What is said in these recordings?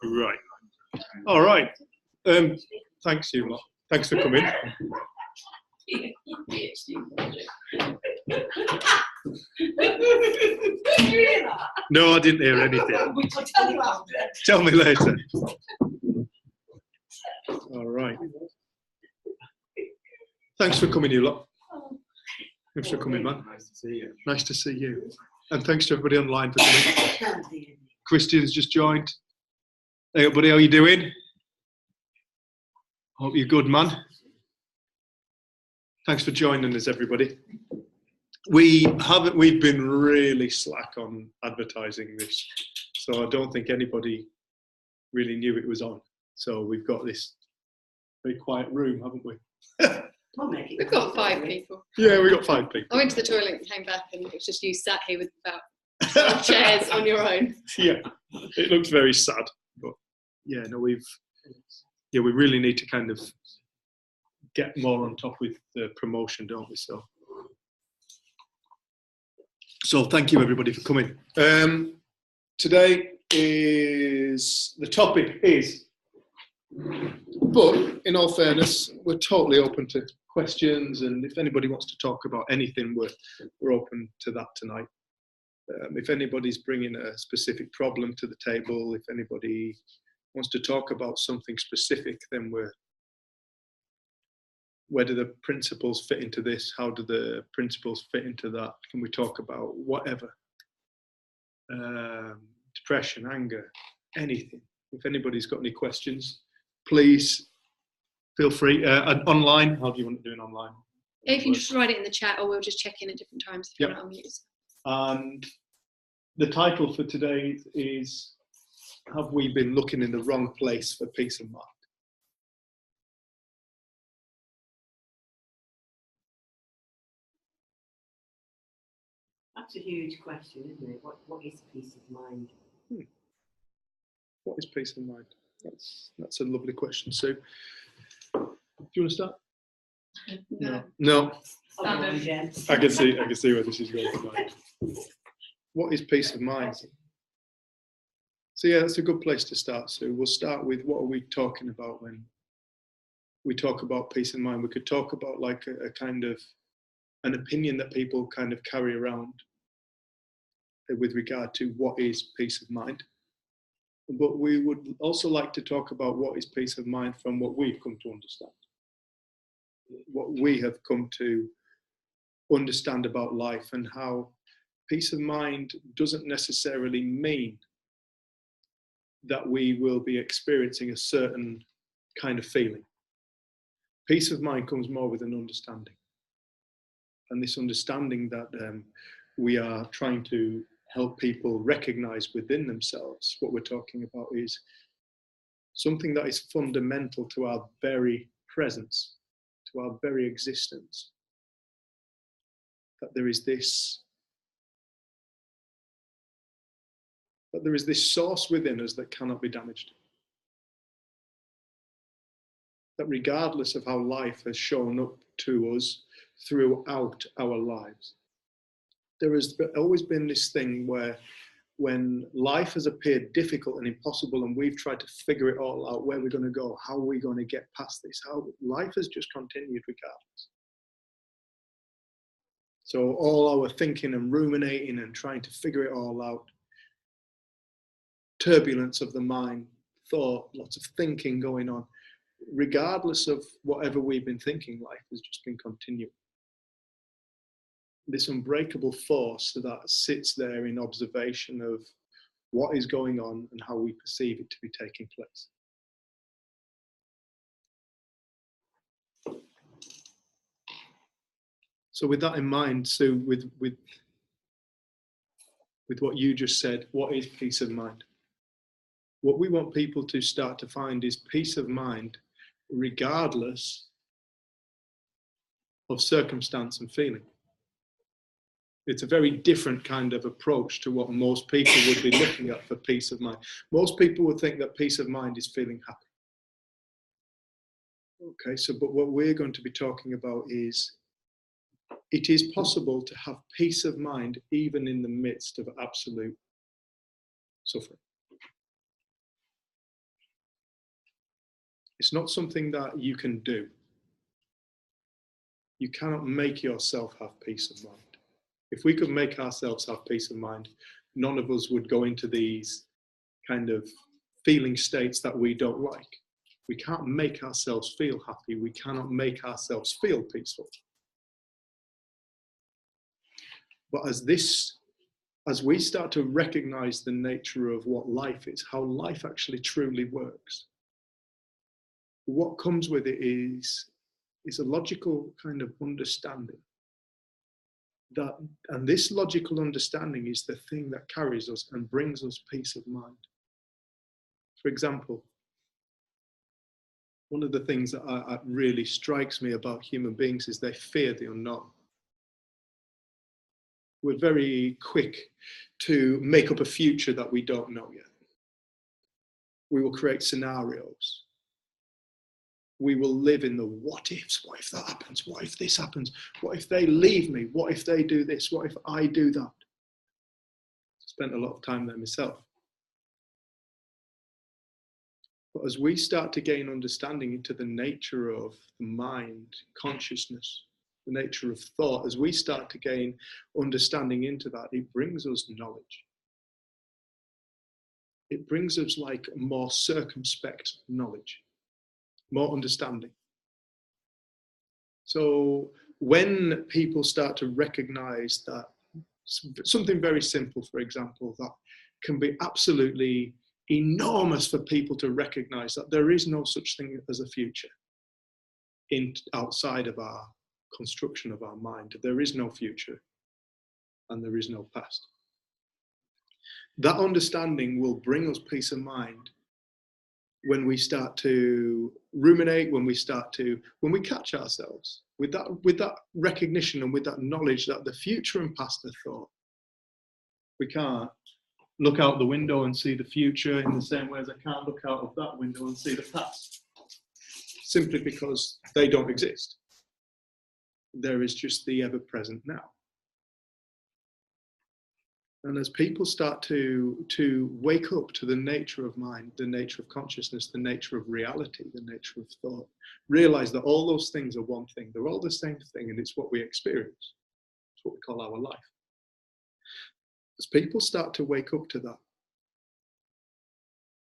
Right. All right. Thanks, you lot. Thanks for coming. No, I didn't hear anything. I'll tell you after. Tell me later. All right. Thanks for coming, you lot. Thanks for coming, man. Nice to see you. Nice to see you. And thanks to everybody online for coming. Christian's just joined. Hey, everybody, how you doing? Hope you're good, man. Thanks for joining us, everybody. We've been really slack on advertising this, so I don't think anybody really knew it was on. So we've got this very quiet room, haven't we? We've got 5 people. Yeah, we got 5 people. I went to the toilet and came back, and it was just you sat here with about 12 chairs on your own. Yeah, it looks very sad, but yeah, no, we really need to kind of get more on top with the promotion, don't we? So thank you everybody for coming. Today the topic is, but in all fairness, we're totally open to questions, and if anybody wants to talk about anything, we're open to that tonight. If anybody's bringing a specific problem to the table, if anybody wants to talk about something specific, then where do the principles fit into this? How do the principles fit into that? Can we talk about whatever? Depression, anger, anything. If anybody's got any questions, please feel free. Online, how do you want to do it online? Yeah, you can just write it in the chat, or we'll just check in at different times if you want to unmute. And the title for today is, have we been looking in the wrong place for peace of mind? That's a huge question, isn't it? What is peace of mind? What is peace of mind? That's a lovely question, Sue. Do you want to start? No. I can see where this is going tonight. What is peace of mind? So yeah, that's a good place to start. So we'll start with, what are we talking about when we talk about peace of mind? We could talk about like a kind of an opinion that people kind of carry around with regard to what is peace of mind. But we would also like to talk about what is peace of mind from what we've come to understand. What we have come to understand about life, and how peace of mind doesn't necessarily mean that we will be experiencing a certain kind of feeling. Peace of mind comes more with an understanding. And this understanding that we are trying to help people recognize within themselves, what we're talking about is something that is fundamental to our very presence, to our very existence. That there is this source within us that cannot be damaged. That regardless of how life has shown up to us throughout our lives, there has always been this thing where when life has appeared difficult and impossible, and we've tried to figure it all out, where we're going to go, how are we going to get past this, how life has just continued regardless. So all our thinking and ruminating and trying to figure it all out, turbulence of the mind, thought, lots of thinking going on, regardless of whatever we've been thinking, life has just been continuing. This unbreakable force that sits there in observation of what is going on and how we perceive it to be taking place. So with that in mind, Sue, with what you just said, what is peace of mind? What we want people to start to find is peace of mind regardless of circumstance and feeling. It's a very different kind of approach to what most people would be looking at for peace of mind. Most people would think that peace of mind is feeling happy. Okay, so but what we're going to be talking about is, it is possible to have peace of mind even in the midst of absolute suffering. It's not something that you can do. You cannot make yourself have peace of mind. If we could make ourselves have peace of mind, none of us would go into these kind of feeling states that we don't like. We can't make ourselves feel happy. We cannot make ourselves feel peaceful. But as we start to recognize the nature of what life is, how life actually truly works, what comes with it is a logical kind of understanding. And this logical understanding is the thing that carries us and brings us peace of mind. For example, one of the things that really strikes me about human beings is they fear the unknown. We're very quick to make up a future that we don't know yet. We will create scenarios. We will live in the what ifs. What if that happens? What if this happens? What if they leave me? What if they do this? What if I do that? Spent a lot of time there myself. But as we start to gain understanding into the nature of the mind, consciousness, the nature of thought, as we start to gain understanding into that, it brings us knowledge. It brings us like more circumspect knowledge, more understanding. So when people start to recognize that something very simple, for example, that can be absolutely enormous for people to recognize that there is no such thing as a future outside of our construction of our mind. There is no future and there is no past. That understanding will bring us peace of mind when we start to ruminate, when we catch ourselves with that recognition and with that knowledge that the future and past are thought. We can't look out the window and see the future in the same way as I can't look out of that window and see the past, simply because they don't exist. There is just the ever-present now. And as people start to wake up to the nature of mind, the nature of consciousness, the nature of reality, the nature of thought, realize that all those things are one thing. They're all the same thing, and it's what we experience. It's what we call our life. As people start to wake up to that,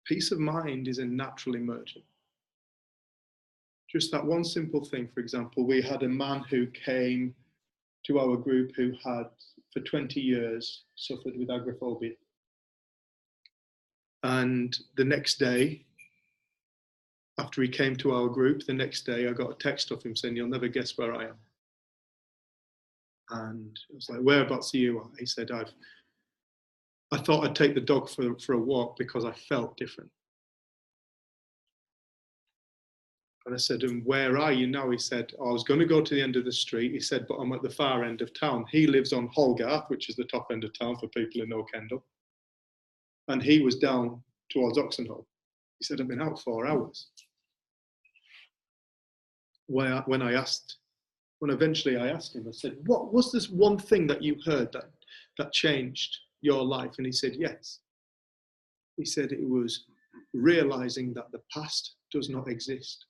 peace of mind is a natural emergent. Just that one simple thing, for example, we had a man who came to our group who had, for 20 years, suffered with agoraphobia. And the next day, after he came to our group, the next day I got a text off him saying, "You'll never guess where I am." And I was like, "Whereabouts are you?" He said, I thought I'd take the dog for a walk because I felt different. And I said, "And where are you now?" He said, "I was going to go to the end of the street." He said, "But I'm at the far end of town." He lives on Holgarth, which is the top end of town for people who know Kendal. And he was down towards Oxenholme. He said, "I've been out 4 hours." When eventually I asked him, I said, "What was this one thing that you heard that changed your life?" And he said, "Yes." He said it was realizing that the past does not exist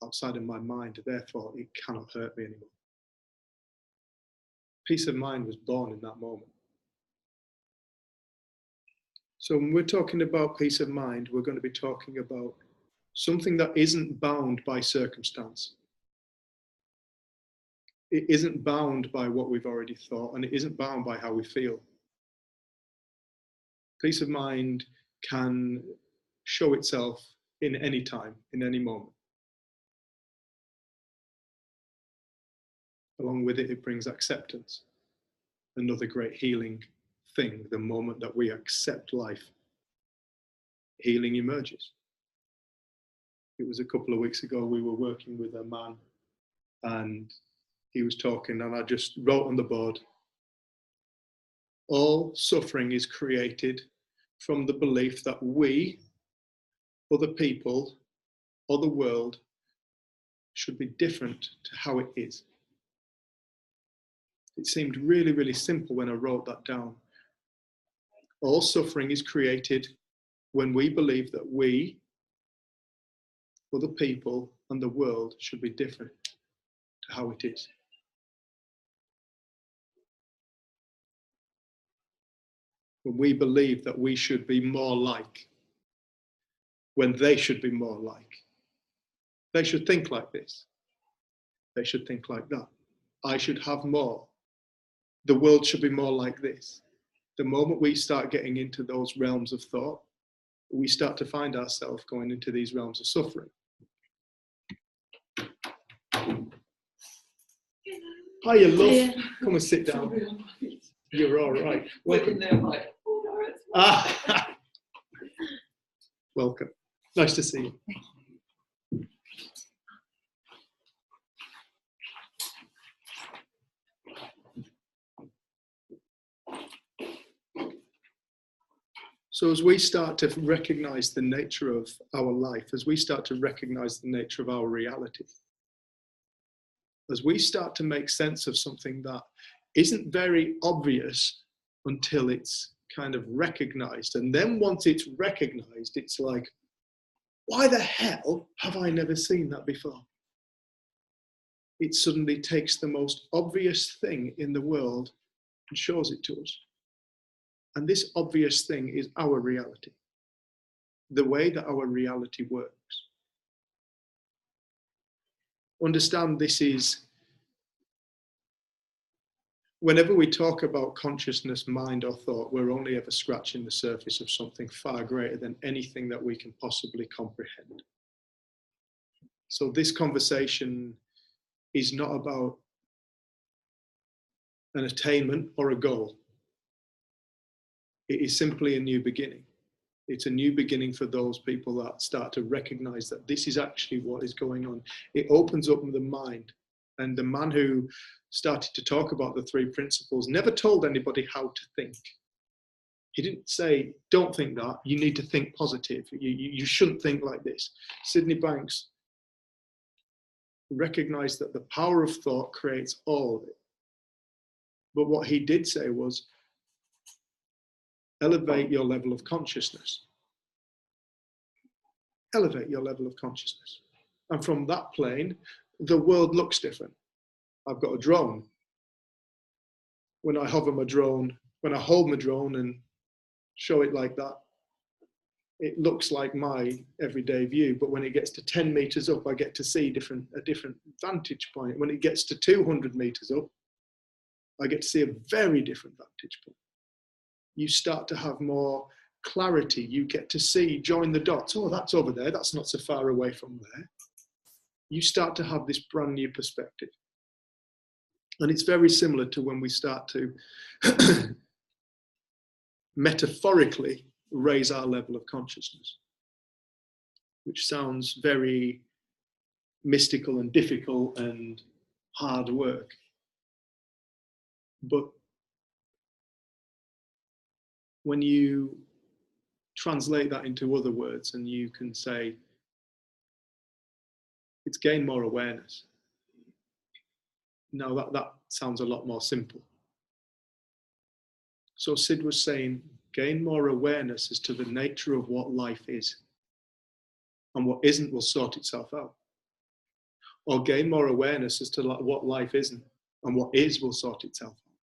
outside of my mind, therefore it cannot hurt me anymore. Peace of mind was born in that moment. So when we're talking about peace of mind, we're going to be talking about something that isn't bound by circumstance. It isn't bound by what we've already thought, and it isn't bound by how we feel. Peace of mind can show itself in any time, in any moment. Along with it, it brings acceptance. Another great healing thing, the moment that we accept life, healing emerges. It was a couple of weeks ago, we were working with a man and he was talking, and I just wrote on the board, all suffering is created from the belief that we, other people, or the world should be different to how it is. It seemed really, really simple when I wrote that down. All suffering is created when we believe that we, other people and the world should be different to how it is. When we believe that we should be more like, when they should be more like. They should think like this. They should think like that. I should have more. The world should be more like this. The moment we start getting into those realms of thought, we start to find ourselves going into these realms of suffering. Hiya, love. Hiya. Come and sit down. You're all right. Welcome. Welcome. Nice to see you. So as we start to recognize the nature of our life, as we start to recognize the nature of our reality, as we start to make sense of something that isn't very obvious until it's kind of recognized. And then once it's recognized, it's like, why the hell have I never seen that before? It suddenly takes the most obvious thing in the world and shows it to us. And this obvious thing is our reality, the way that our reality works. Understand this is, whenever we talk about consciousness, mind, or thought, we're only ever scratching the surface of something far greater than anything that we can possibly comprehend. So this conversation is not about an attainment or a goal. It is simply a new beginning. It's a new beginning for those people that start to recognize that this is actually what is going on. It opens up the mind. And the man who started to talk about the three principles never told anybody how to think. He didn't say, don't think that, you need to think positive. You shouldn't think like this. Sydney Banks recognized that the power of thought creates all of it. But what he did say was, elevate your level of consciousness. Elevate your level of consciousness. And from that plane, the world looks different. I've got a drone. When I hover my drone, when I hold my drone and show it like that, it looks like my everyday view. But when it gets to 10 meters up, I get to see a different vantage point. When it gets to 200 meters up, I get to see a very different vantage point. You start to have more clarity. You get to see, join the dots. Oh, that's over there. That's not so far away from there. You start to have this brand new perspective. And it's very similar to when we start to metaphorically raise our level of consciousness, which sounds very mystical and difficult and hard work. But when you translate that into other words and you can say, it's gain more awareness. Now that sounds a lot more simple. So Sid was saying, gain more awareness as to the nature of what life is. And what isn't will sort itself out. Or gain more awareness as to what life isn't. And what is will sort itself out.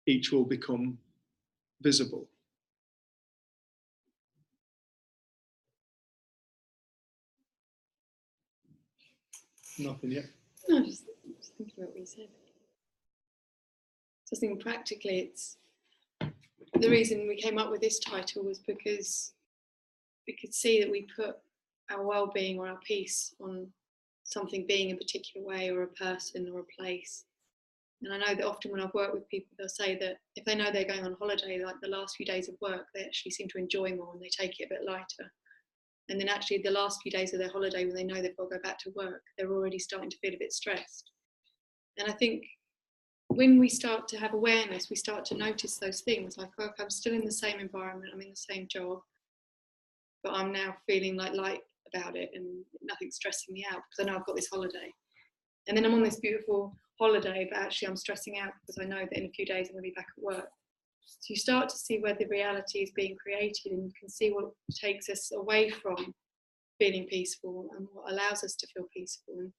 Each will become visible. Nothing yet. No, just thinking about what you said. So I think practically it's the reason we came up with this title was because we could see that we put our well-being or our peace on something being a particular way or a person or a place. And I know that often when I've worked with people, they'll say that if they know they're going on holiday, like the last few days of work, they actually seem to enjoy more and they take it a bit lighter. And then actually the last few days of their holiday, when they know they've got to go back to work, they're already starting to feel a bit stressed. And I think when we start to have awareness, we start to notice those things like, oh, I'm still in the same environment, I'm in the same job, but I'm now feeling like light about it and nothing's stressing me out because I know I've got this holiday. And then I'm on this beautiful holiday, but actually I'm stressing out because I know that in a few days I'm going to be back at work. So you start to see where the reality is being created and you can see what takes us away from feeling peaceful and what allows us to feel peaceful. And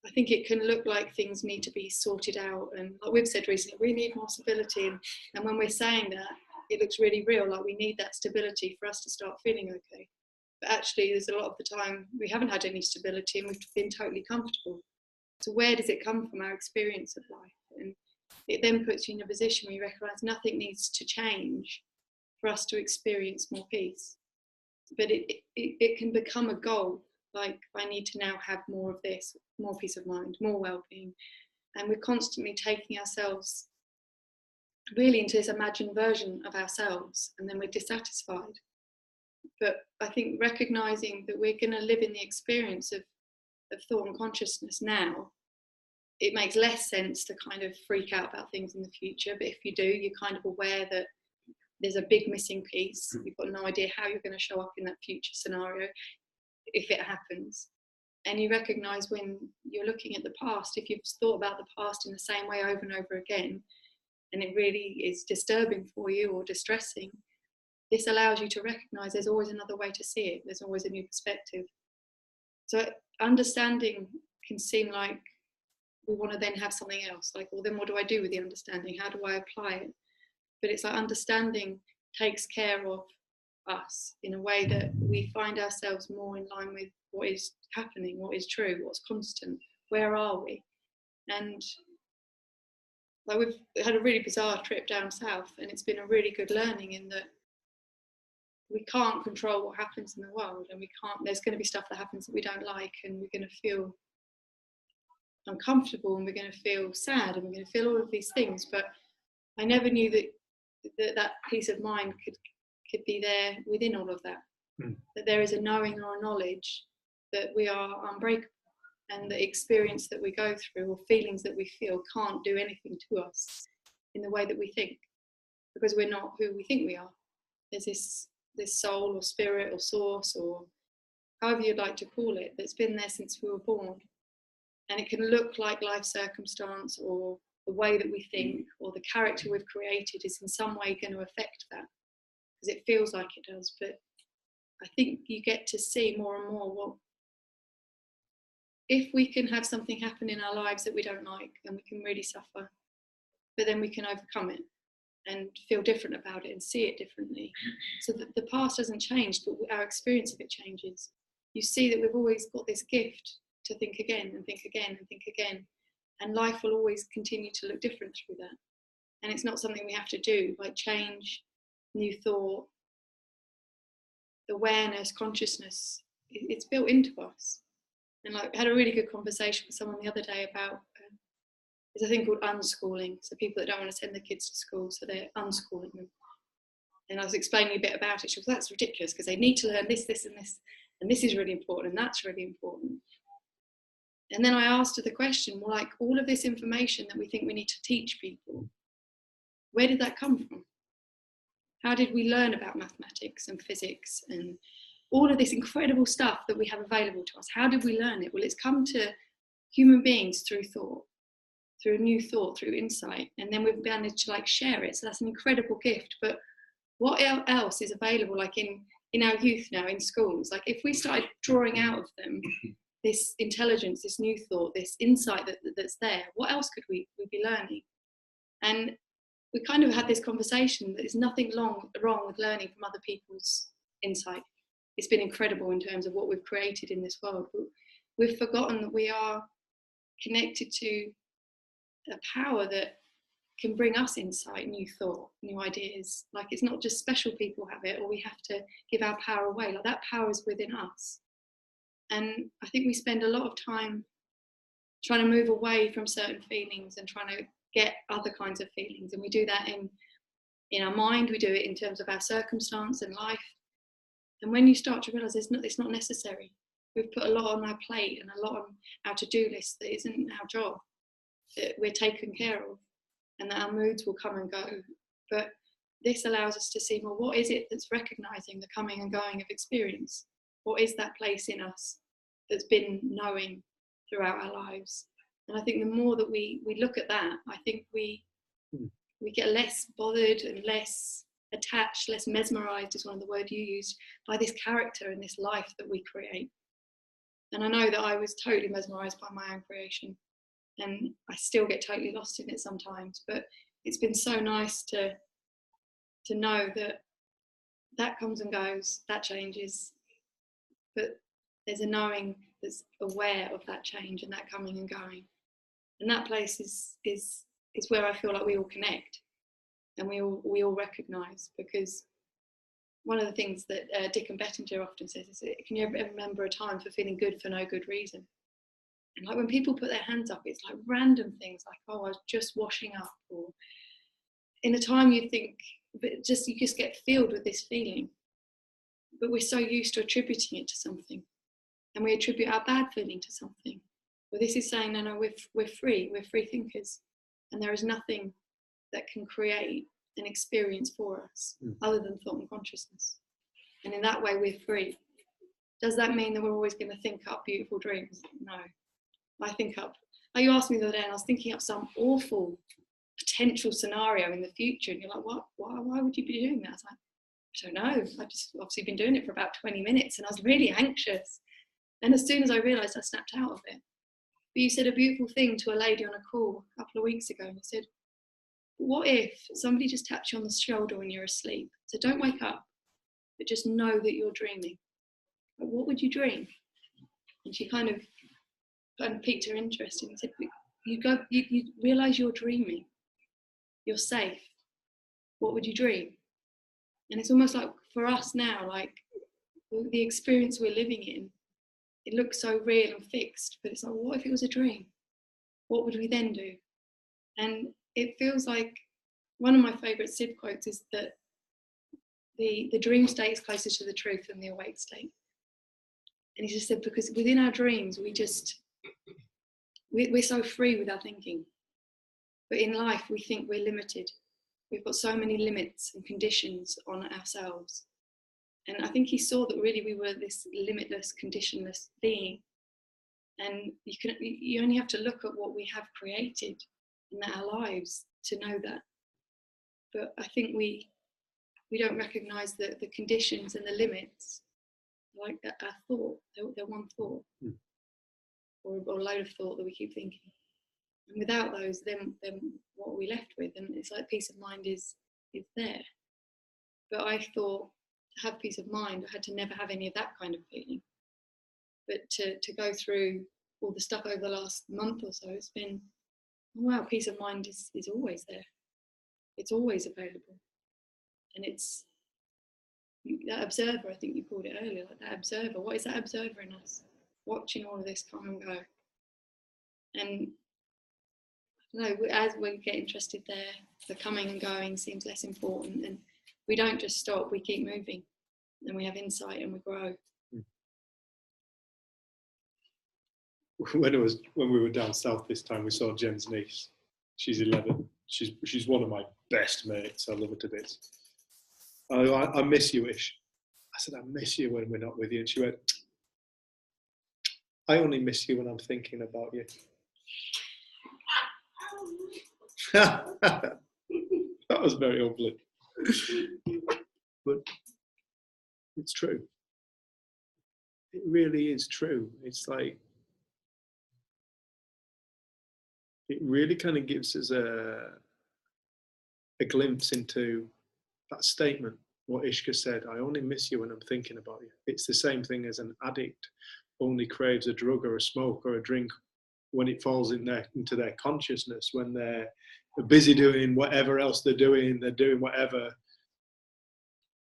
I think it can look like things need to be sorted out, and like we've said recently, we need more stability, and when we're saying that, it looks really real, like we need that stability for us to start feeling okay. But actually there's a lot of the time we haven't had any stability and we've been totally comfortable. So where does it come from? Our experience of life. And it then puts you in a position where you recognise nothing needs to change for us to experience more peace. But it can become a goal, like I need to now have more of this, more peace of mind, more well-being. And we're constantly taking ourselves really into this imagined version of ourselves, and then we're dissatisfied. But I think recognising that we're going to live in the experience of thought and consciousness now, it makes less sense to kind of freak out about things in the future. But if you do, you're kind of aware that there's a big missing piece. You've got no idea how you're going to show up in that future scenario if it happens. And you recognise when you're looking at the past, if you've thought about the past in the same way over and over again, and it really is disturbing for you or distressing, this allows you to recognise there's always another way to see it. There's always a new perspective. So understanding can seem like we want to then have something else. Like, well, then what do I do with the understanding? How do I apply it? But it's like understanding takes care of us in a way that we find ourselves more in line with what is happening, what is true, what's constant, where are we? And like we've had a really bizarre trip down south, and it's been a really good learning in that we can't control what happens in the world, and there's going to be stuff that happens that we don't like, and we're going to feel uncomfortable, and we're going to feel sad, and we're going to feel all of these things. But I never knew that peace of mind could be there within all of that. That there is a knowing or a knowledge that we are unbreakable, and the experience that we go through or feelings that we feel can't do anything to us in the way that we think, because we're not who we think we are. There's this soul or spirit or source, or however you'd like to call it, that's been there since we were born. And it can look like life circumstance or the way that we think or the character we've created is in some way going to affect that, because it feels like it does. But I think you get to see more and more what if we can have something happen in our lives that we don't like, and we can really suffer, but then we can overcome it and feel different about it and see it differently. So that the past hasn't changed, but our experience of it changes. You see that we've always got this gift to think again and think again and think again, and life will always continue to look different through that. And it's not something we have to do, like change, new thought, awareness, consciousness. It's built into us. And like I had a really good conversation with someone the other day about there's a thing called unschooling. So people that don't want to send their kids to school, so they're unschooling them. And I was explaining a bit about it. She was, that's ridiculous, because they need to learn this, this, and this, and this is really important, and that's really important. And then I asked her the question, well, like all of this information that we think we need to teach people, where did that come from? How did we learn about mathematics and physics and all of this incredible stuff that we have available to us? How did we learn it? Well, it's come to human beings through thought, through new thought, through insight, and then we've managed to like share it. So that's an incredible gift. But what else is available, like in our youth now in schools? Like if we started drawing out of them this intelligence, this new thought, this insight that's there, what else could we be learning? And we kind of had this conversation that there's nothing wrong with learning from other people's insight. It's been incredible in terms of what we've created in this world. But we've forgotten that we are connected to a power that can bring us insight, new thought, new ideas. Like it's not just special people have it, or we have to give our power away. Like that power is within us. And I think we spend a lot of time trying to move away from certain feelings and trying to get other kinds of feelings. And we do that in our mind, we do it in terms of our circumstance and life. And when you start to realise it's not necessary. We've put a lot on our plate and a lot on our to-do list that isn't our job, that we're taken care of, and that our moods will come and go. But this allows us to see, well, what is it that's recognising the coming and going of experience? What is that place in us that's been knowing throughout our lives? And I think the more that we look at that, I think we get less bothered and less attached, less mesmerized is one of the words you used, by this character and this life that we create. And I know that I was totally mesmerized by my own creation, and I still get totally lost in it sometimes, but it's been so nice to know that that comes and goes, that changes, but there's a knowing that's aware of that change and that coming and going. And that place is where I feel like we all connect and we all recognize, because one of the things that Dick and Bettinger often says is, can you ever remember a time for feeling good for no good reason? And like when people put their hands up, it's like random things like, oh, I was just washing up, or in a time you think, but you just get filled with this feeling. But we're so used to attributing it to something, and we attribute our bad feeling to something. Well, this is saying, no, we're free thinkers, and there is nothing that can create an experience for us other than thought and consciousness. And in that way, we're free. Does that mean that we're always going to think up beautiful dreams? No. You asked me the other day, and I was thinking up some awful potential scenario in the future, and you're like, what? Why would you be doing that? I was like, I don't know. I've just obviously been doing it for about 20 minutes, and I was really anxious. And as soon as I realised, I snapped out of it. But you said a beautiful thing to a lady on a call a couple of weeks ago, and you said, what if somebody just taps you on the shoulder when you're asleep? So don't wake up, but just know that you're dreaming. Like, what would you dream? And she kind of piqued her interest, and said, you realise you're dreaming. You're safe. What would you dream? And it's almost like for us now, like the experience we're living in, it looks so real and fixed, but it's like, what if it was a dream? What would we then do? And it feels like one of my favourite Sid quotes is that the dream state is closer to the truth than the awake state. And he just said, because within our dreams, we're so free with our thinking. But in life, we think we're limited. We've got so many limits and conditions on ourselves. And I think he saw that really we were this limitless, conditionless being. And you only have to look at what we have created in our lives to know that. But I think we don't recognise the conditions and the limits, like our thought. They're one thought, or a load of thought that we keep thinking. And without those, then what are we left with? And it's like peace of mind is there. But I thought to have peace of mind, I had to never have any of that kind of feeling. But to go through all the stuff over the last month or so, it's been, oh, wow, peace of mind is always there. It's always available. And it's that observer, I think you called it earlier, like that observer. What is that observer in us? Watching all of this come and go. And I don't know, as we get interested there, the coming and going seems less important, and we don't just stop, we keep moving, and we have insight and we grow. When we were down south this time, we saw Jen's niece. She's 11. She's one of my best mates. I love her to bits. I miss you, Ish. I said, I miss you when we're not with you. And she went, I only miss you when I'm thinking about you. That was very humbling. But it's true. It really is true. It's like, it really kind of gives us a glimpse into that statement, what Ishka said, I only miss you when I'm thinking about you. It's the same thing as an addict only craves a drug or a smoke or a drink when it falls into their consciousness, when they're busy doing whatever else they're doing whatever.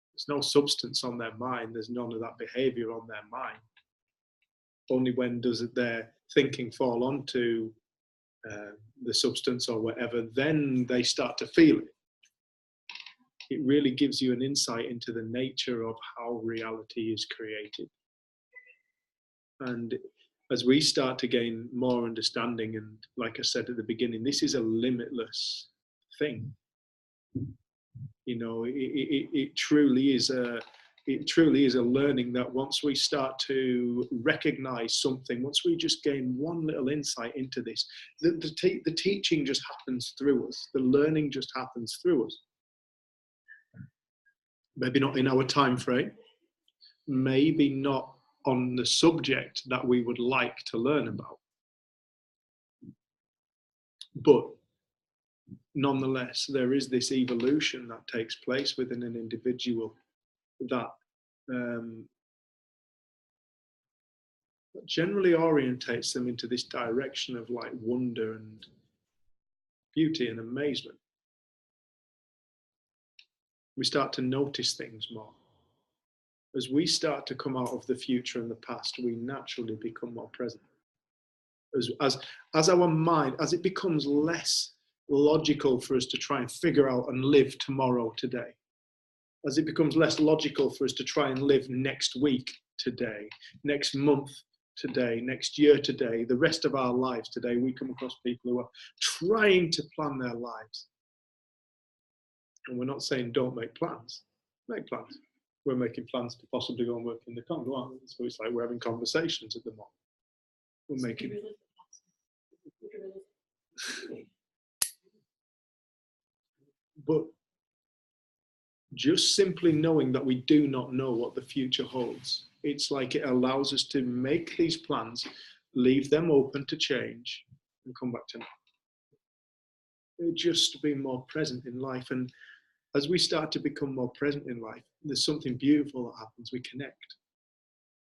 There's no substance on their mind. There's none of that behavior on their mind. Only when does their thinking fall onto the substance or whatever, then they start to feel it. It really gives you an insight into the nature of how reality is created. And as we start to gain more understanding, and like I said at the beginning, this is a limitless thing. You know, it truly is a learning that once we start to recognize something, once we just gain one little insight into this, the teaching just happens through us. The learning just happens through us. maybe not in our time frame, maybe not on the subject that we would like to learn about. But nonetheless, there is this evolution that takes place within an individual that generally orientates them into this direction of like wonder and beauty and amazement. We start to notice things more. As we start to come out of the future and the past, we naturally become more present. As our mind, as it becomes less logical for us to try and figure out and live tomorrow today, as it becomes less logical for us to try and live next week today, next month today, next year today, the rest of our lives today, we come across people who are trying to plan their lives. And we're not saying don't make plans. Make plans. We're making plans to possibly go and work in the Congo, aren't we? So it's like we're having conversations at the moment. We're making. But just simply knowing that we do not know what the future holds, it's like it allows us to make these plans, leave them open to change, and come back to them. Just to be more present in life. And as we start to become more present in life, there's something beautiful that happens. We connect.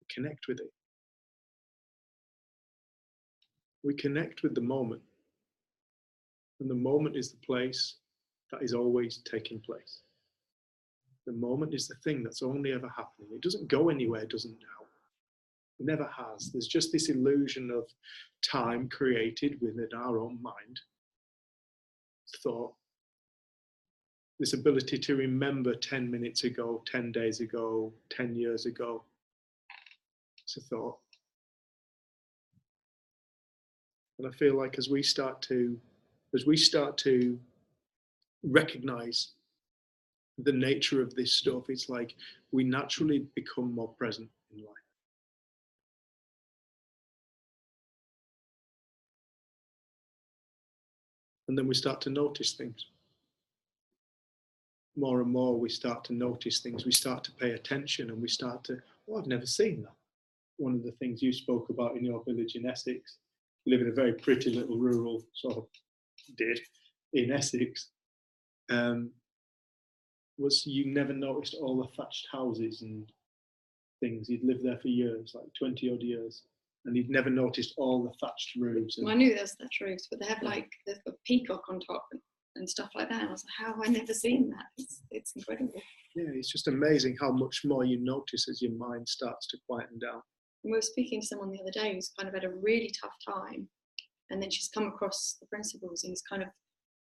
We connect with it. We connect with the moment. And the moment is the place that is always taking place. The moment is the thing that's only ever happening. It doesn't go anywhere, doesn't now. It never has. There's just this illusion of time created within our own mind, thought, this ability to remember 10 minutes ago, 10 days ago, 10 years ago. It's a thought. And I feel like as we start to recognize the nature of this stuff, it's like we naturally become more present in life. And then we start to notice things. More and more we start to notice things, we start to pay attention, and we start to, oh, I've never seen that. One of the things you spoke about in your village in Essex, you live in a very pretty little rural sort of in Essex, was you never noticed all the thatched houses and things. You'd lived there for years, like 20 odd years, and you'd never noticed all the thatched roofs. Well, I knew there was thatched roofs, but they have like, there's a peacock on top and stuff like that. And I was like, how have I never seen that? It's incredible. Yeah, it's just amazing how much more you notice as your mind starts to quieten down. And we were speaking to someone the other day who's kind of had a really tough time, and then she's come across the principles, and it's kind of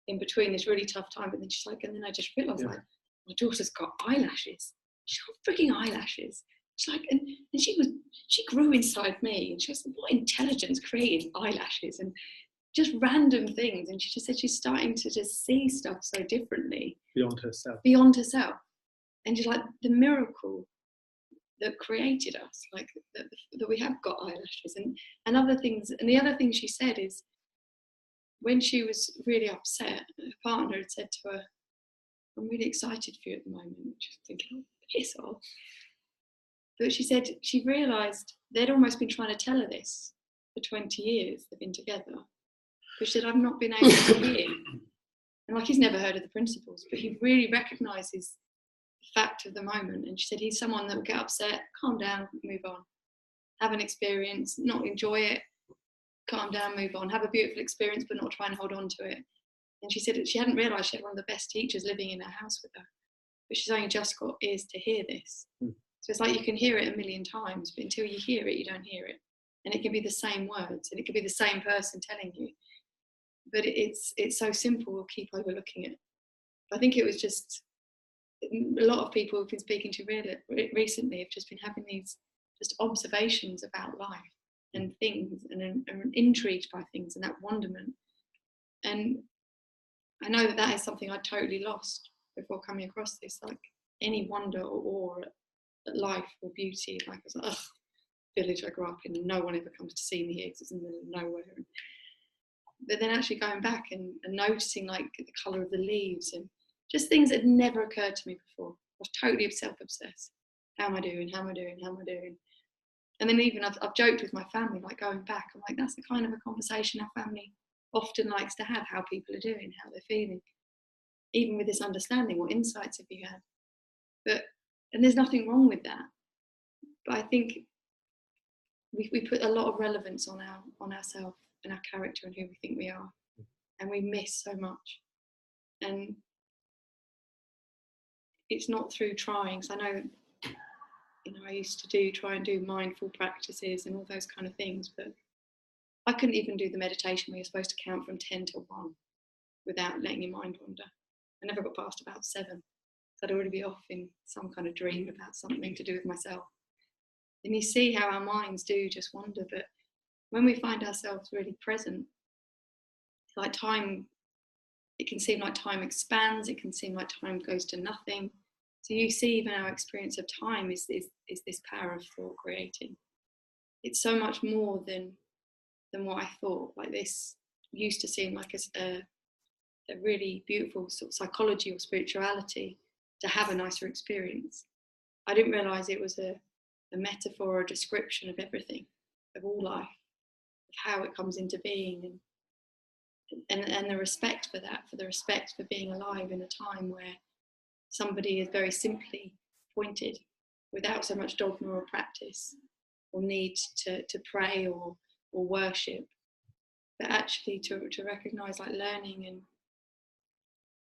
in between this really tough time, but then she's like, and then I just realised, like, my daughter's got eyelashes. She's got freaking eyelashes. She's like, and she grew inside me, and she was like, what intelligence created eyelashes and just random things. And she just said she's starting to just see stuff so differently. Beyond herself. And just like the miracle that created us, like that we have got eyelashes and other things. And the other thing she said is, when she was really upset, her partner had said to her, I'm really excited for you at the moment. She's thinking, oh, piss off. But she said she realised they'd almost been trying to tell her this for 20 years they've been together. But she said, I've not been able to hear. And like, he's never heard of the principles, but he really recognises the fact of the moment. And she said he's someone that will get upset, calm down, move on. Have an experience, not enjoy it, calm down, move on. Have a beautiful experience, but not try and hold on to it. And she said that she hadn't realised she had one of the best teachers living in her house with her. But she's only just got ears to hear this. So it's like you can hear it a million times, but until you hear it, you don't hear it. And it can be the same words, and it can be the same person telling you. But it's so simple, we'll keep overlooking it. I think it was just, a lot of people we've been speaking to recently have just been having these just observations about life and things, and are intrigued by things and that wonderment. And I know that is something I totally lost before coming across this, like any wonder or awe at life or beauty. Like I was like, ugh, village I grew up in, and no one ever comes to see me here because it's in the middle of nowhere. But then actually going back and noticing like the colour of the leaves and just things that had never occurred to me before. was totally self-obsessed. How am I doing? How am I doing? How am I doing? And then even I've joked with my family, like going back, I'm like, that's the kind of a conversation our family often likes to have, how people are doing, how they're feeling. Even with this understanding, what insights have you had? And there's nothing wrong with that. But I think we put a lot of relevance on ourselves and our character and who we think we are. And we miss so much. And it's not through trying. So I know, I used to try and do mindful practices and all those kind of things, but I couldn't even do the meditation where you're supposed to count from 10 to 1 without letting your mind wander. I never got past about 7. So I'd already be off in some kind of dream about something to do with myself. And you see how our minds do just wander, but when we find ourselves really present, like time, it can seem like time expands, it can seem like time goes to nothing. So you see even our experience of time is this power of thought creating. It's so much more than what I thought. Like this used to seem like a really beautiful sort of psychology or spirituality to have a nicer experience. I didn't realise it was a metaphor or a description of everything, of all life, of how it comes into being, and the respect for that, for the respect for being alive in a time where somebody is very simply pointed without so much dogma or practice or need to pray or worship, but actually to recognise like learning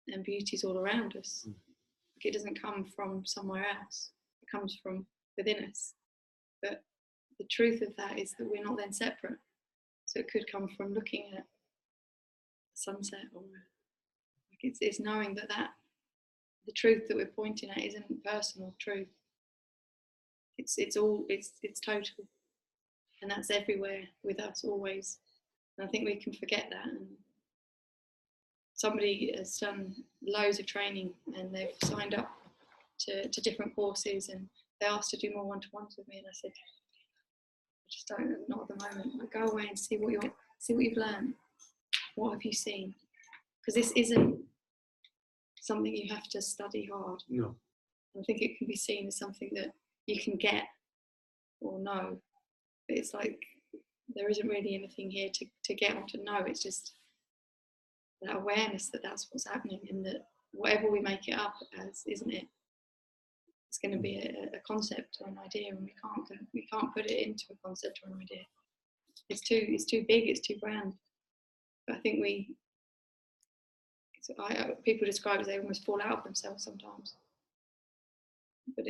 and beauty's all around us. Like it doesn't come from somewhere else, it comes from within us. But the truth of that is that we're not then separate. So it could come from looking at sunset, or like it's knowing that the truth that we're pointing at isn't personal truth. It's total, and that's everywhere with us always. And I think we can forget that. And somebody has done loads of training and they've signed up to different courses, and they asked to do more one-to-ones with me, and I said, I just don't, not at the moment. Like, go away and see what you've learned. What have you seen? Because this isn't something you have to study hard. No. I think it can be seen as something that you can get or know. But it's like there isn't really anything here to get or to know. It's just that awareness that that's what's happening, and that whatever we make it up as, isn't it? It's going to be a concept or an idea, and we can't put it into a concept or an idea. It's too big. It's too grand. But I think people describe it as they almost fall out of themselves sometimes. But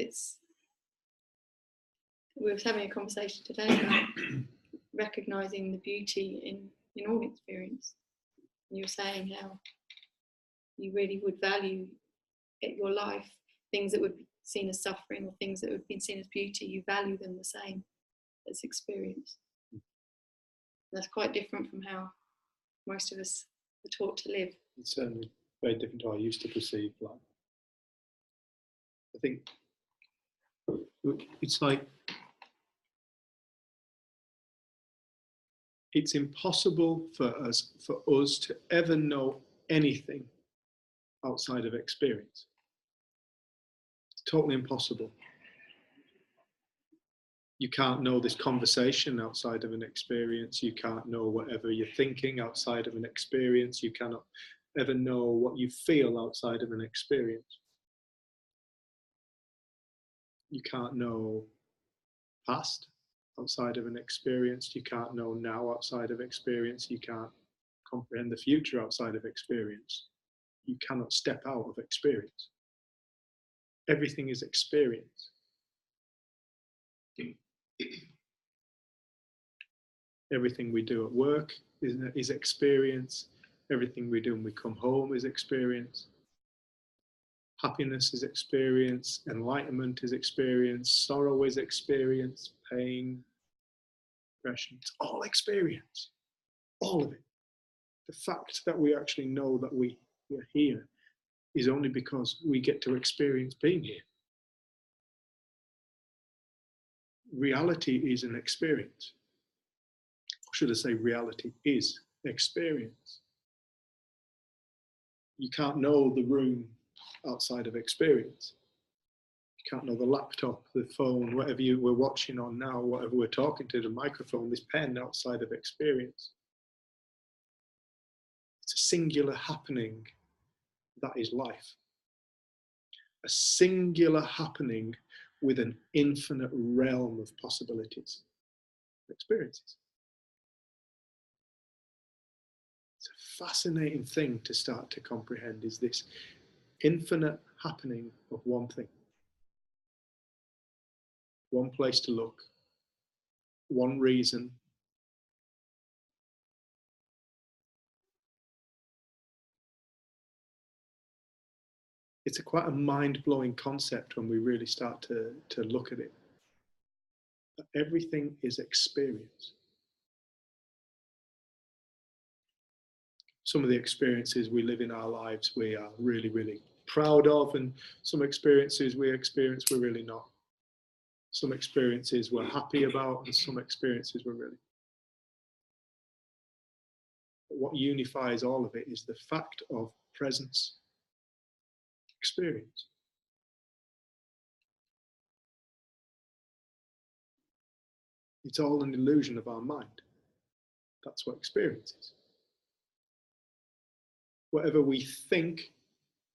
we were having a conversation today about recognising the beauty in all experience. And you were saying how you really would value your life, things that would be seen as suffering or things that would be seen as beauty, you value them the same as experience. And that's quite different from how most of us are taught to live. It's certainly very different to how I used to perceive life. I think it's like it's impossible for us to ever know anything outside of experience. It's totally impossible. You can't know this conversation outside of an experience. You can't know whatever you're thinking outside of an experience. You cannot ever know what you feel outside of an experience. You can't know past outside of an experience. You can't know now outside of experience. You can't comprehend the future outside of experience. You cannot step out of experience. Everything is experience. Everything we do at work is experience. Everything we do when we come home is experience. Happiness is experience. Enlightenment is experience. Sorrow is experience. Pain, depression, it's all experience. All of it. The fact that we actually know that we are here is only because we get to experience being here. Reality is an experience. Or should I say reality is experience. You can't know the room outside of experience. You can't know the laptop, the phone, whatever you were watching on now, whatever we're talking to, the microphone, this pen outside of experience. It's a singular happening that is life. A singular happening with an infinite realm of possibilities, experiences. It's a fascinating thing to start to comprehend, is this infinite happening of one thing. One place to look, one reason. It's quite a mind-blowing concept when we really start to look at it. But everything is experience. Some of the experiences we live in our lives we are really, really proud of, and some experiences we're really not. Some experiences we're happy about, and some experiences we're really. But what unifies all of it is the fact of presence, experience. It's all an illusion of our mind. That's what experience is. Whatever we think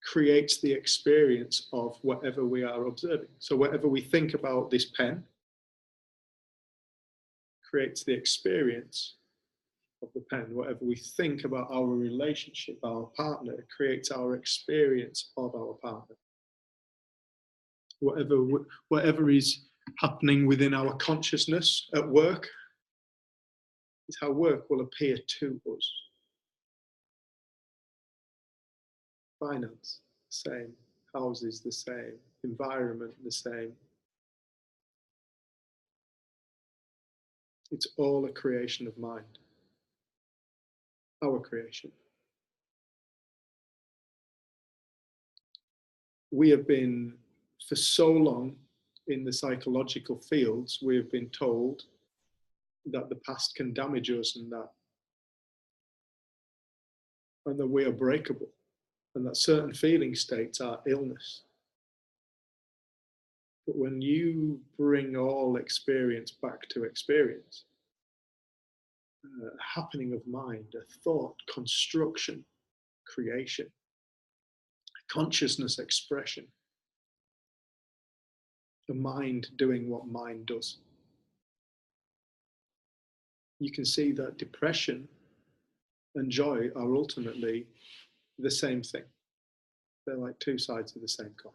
creates the experience of whatever we are observing. So whatever we think about this pen creates the experience of the pen. Whatever we think about our relationship, our partner, creates our experience of our partner. Whatever is happening within our consciousness at work is how work will appear to us. Finance, the same. Houses, the same. Environment, the same. It's all a creation of mind. Our creation. We have been, for so long, in the psychological fields, we have been told that the past can damage us and that we are breakable, and that certain feeling states are illness. But when you bring all experience back to experience, a happening of mind, a thought, construction, creation, consciousness expression, the mind doing what mind does, you can see that depression and joy are ultimately the same thing. They're like two sides of the same coin.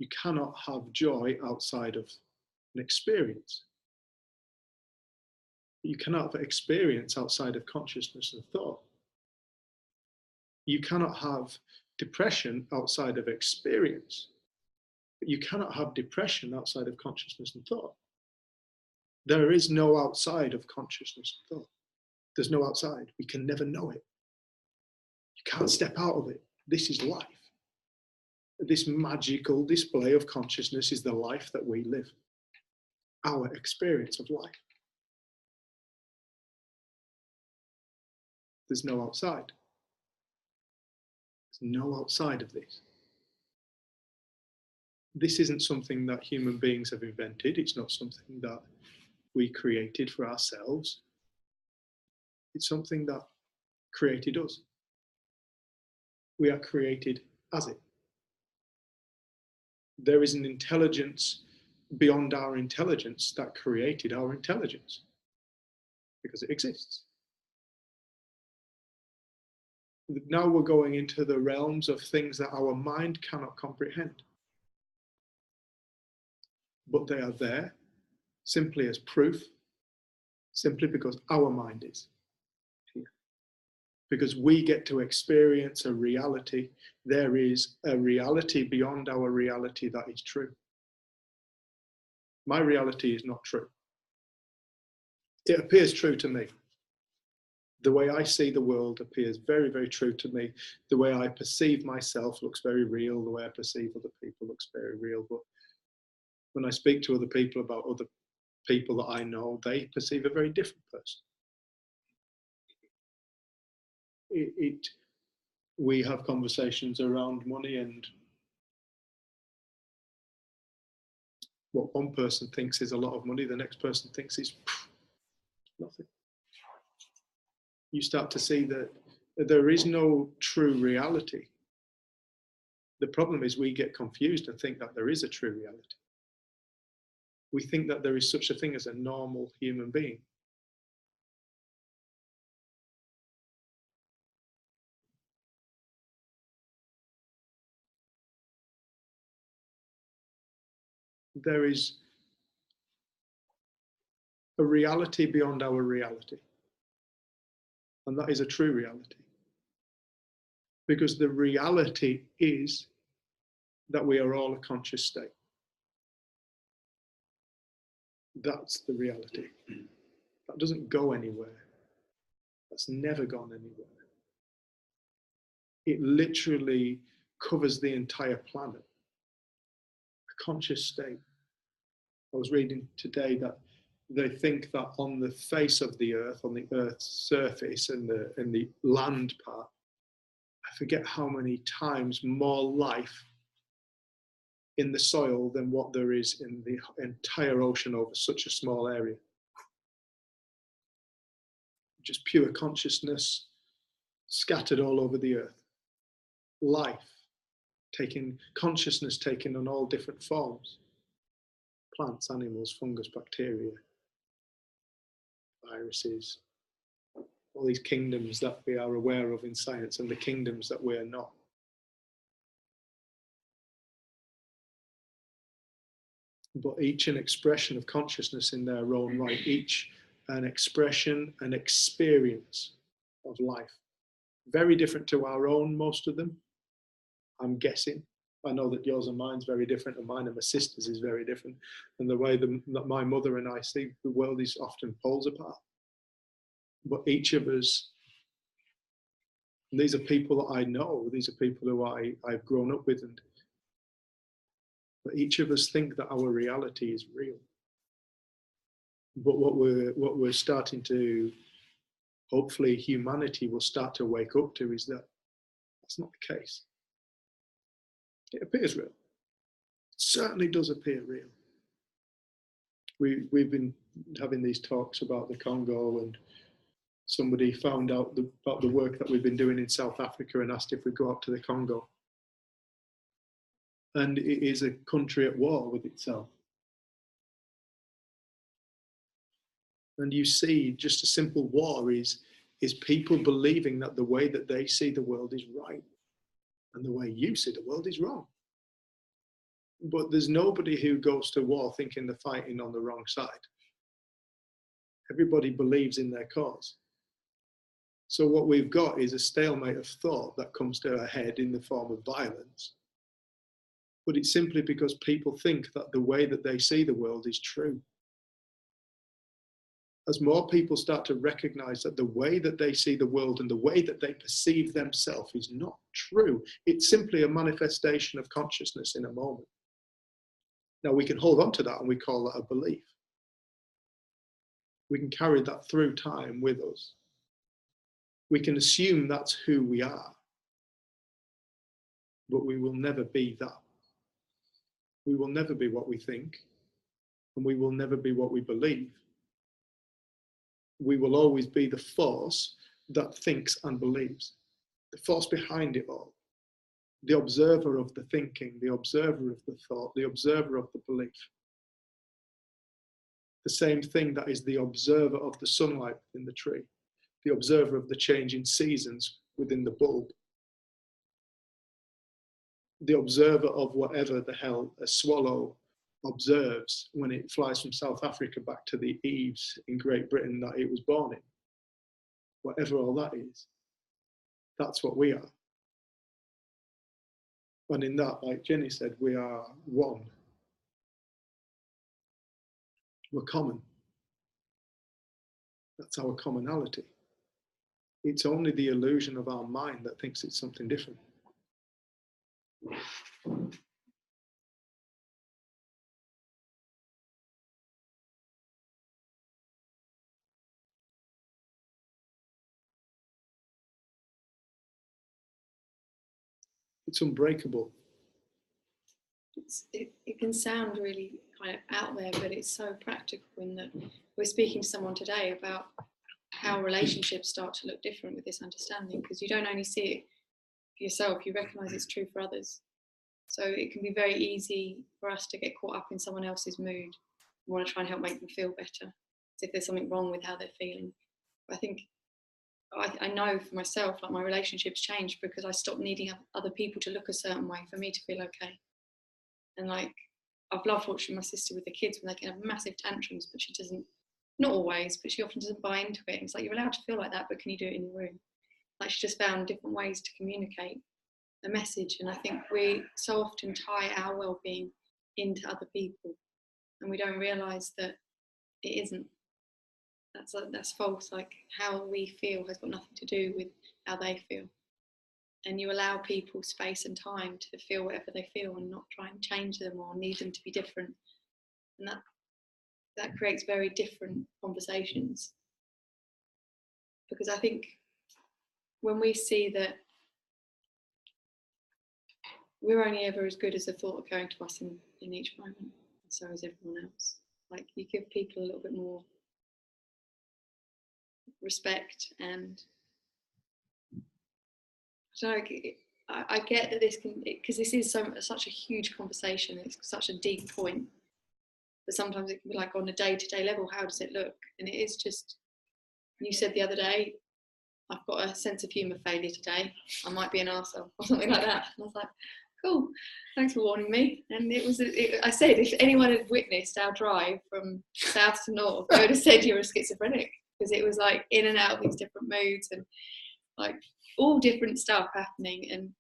You cannot have joy outside of an experience. You cannot have experience outside of consciousness and thought. You cannot have depression outside of experience. But you cannot have depression outside of consciousness and thought. There is no outside of consciousness and thought. There's no outside. We can never know it. You can't step out of it. This is life. This magical display of consciousness is the life that we live. Our experience of life. There's no outside. There's no outside of this. This isn't something that human beings have invented. It's not something that we created for ourselves. It's something that created us. We are created as it. There is an intelligence beyond our intelligence that created our intelligence because it exists. Now we're going into the realms of things that our mind cannot comprehend. But they are there simply as proof, simply because our mind is here. Because we get to experience a reality. There is a reality beyond our reality that is true. My reality is not true. It appears true to me. The way I see the world appears very, very true to me. The way I perceive myself looks very real. The way I perceive other people looks very real. But when I speak to other people about other people that I know, they perceive a very different person. We have conversations around money, and What one person thinks is a lot of money, the next person thinks is nothing. You start to see that there is no true reality. The problem is we get confused and think that there is a true reality. We think that there is such a thing as a normal human being. There is a reality beyond our reality. And that is a true reality. Because the reality is that we are all a conscious state. That's the reality. That doesn't go anywhere. That's never gone anywhere. It literally covers the entire planet. A conscious state. I was reading today that they think that on the face of the earth, on the earth's surface and the land part, I forget how many times more life in the soil than what there is in the entire ocean over such a small area. Just pure consciousness scattered all over the earth. Life, consciousness taken on all different forms. Plants, animals, fungus, bacteria, viruses, all these kingdoms that we are aware of in science and the kingdoms that we are not. But each an expression of consciousness in their own right, each an expression, an experience of life. Very different to our own, most of them, I'm guessing. I know that yours and mine's very different, and mine and my sister's is very different. And the way that my mother and I see the world is often poles apart. But each of us, and these are people that I know, these are people who I've grown up with, but each of us think that our reality is real. But what we're starting to, hopefully humanity will start to wake up to, is that that's not the case. It appears real. It certainly does appear real. We've been having these talks about the Congo, and somebody found out about the work that we've been doing in South Africa and asked if we go out to the Congo. And it is a country at war with itself. And you see just a simple war is people believing that the way that they see the world is right and the way you see the world is wrong. But there's nobody who goes to war thinking they're fighting on the wrong side. Everybody believes in their cause. So what we've got is a stalemate of thought that comes to a head in the form of violence. But it's simply because people think that the way that they see the world is true. As more people start to recognize that the way that they see the world and the way that they perceive themselves is not true, it's simply a manifestation of consciousness in a moment. Now we can hold on to that and we call that a belief. We can carry that through time with us. We can assume that's who we are, but we will never be that. We will never be what we think, and we will never be what we believe. We will always be the force that thinks and believes, the force behind it all, the observer of the thinking, the observer of the thought, the observer of the belief. The same thing that is the observer of the sunlight within the tree, the observer of the changing seasons within the bulb, the observer of whatever the hell a swallow observes when it flies from South Africa back to the eaves in Great Britain that it was born in. Whatever all that is, that's what we are. And in that, like Jenny said, we are one. We're common. That's our commonality. It's only the illusion of our mind that thinks it's something different. It's unbreakable. It can sound really kind of out there, but it's so practical in that we're speaking to someone today about how relationships start to look different with this understanding, because you don't only see it for yourself, you recognise it's true for others. So it can be very easy for us to get caught up in someone else's mood. We want to try and help make them feel better, as if there's something wrong with how they're feeling. But I think I know for myself, like my relationships changed because I stopped needing other people to look a certain way for me to feel okay. And like, I've loved watching my sister with the kids when they can have massive tantrums, but she doesn't, not always, but she often doesn't buy into it. And it's like, you're allowed to feel like that, but can you do it in your room? Like, she just found different ways to communicate a message. And I think we so often tie our well-being into other people, and we don't realise that it isn't. That's false. Like, how we feel has got nothing to do with how they feel. And you allow people space and time to feel whatever they feel and not try and change them or need them to be different. And that creates very different conversations. Because I think when we see that we're only ever as good as the thought occurring to us in each moment, and so is everyone else. Like, you give people a little bit more respect, and I don't know, I get that this can, because this is such a huge conversation, it's such a deep point, but sometimes it can be like on a day-to-day level, how does it look? And it is just, you said the other day, I've got a sense of humour failure today, I might be an arsehole or something like that. And I was like, cool, thanks for warning me. And I said, if anyone had witnessed our drive from south to north, they would have said you're a schizophrenic, because it was like in and out of these different moods and like all different stuff happening.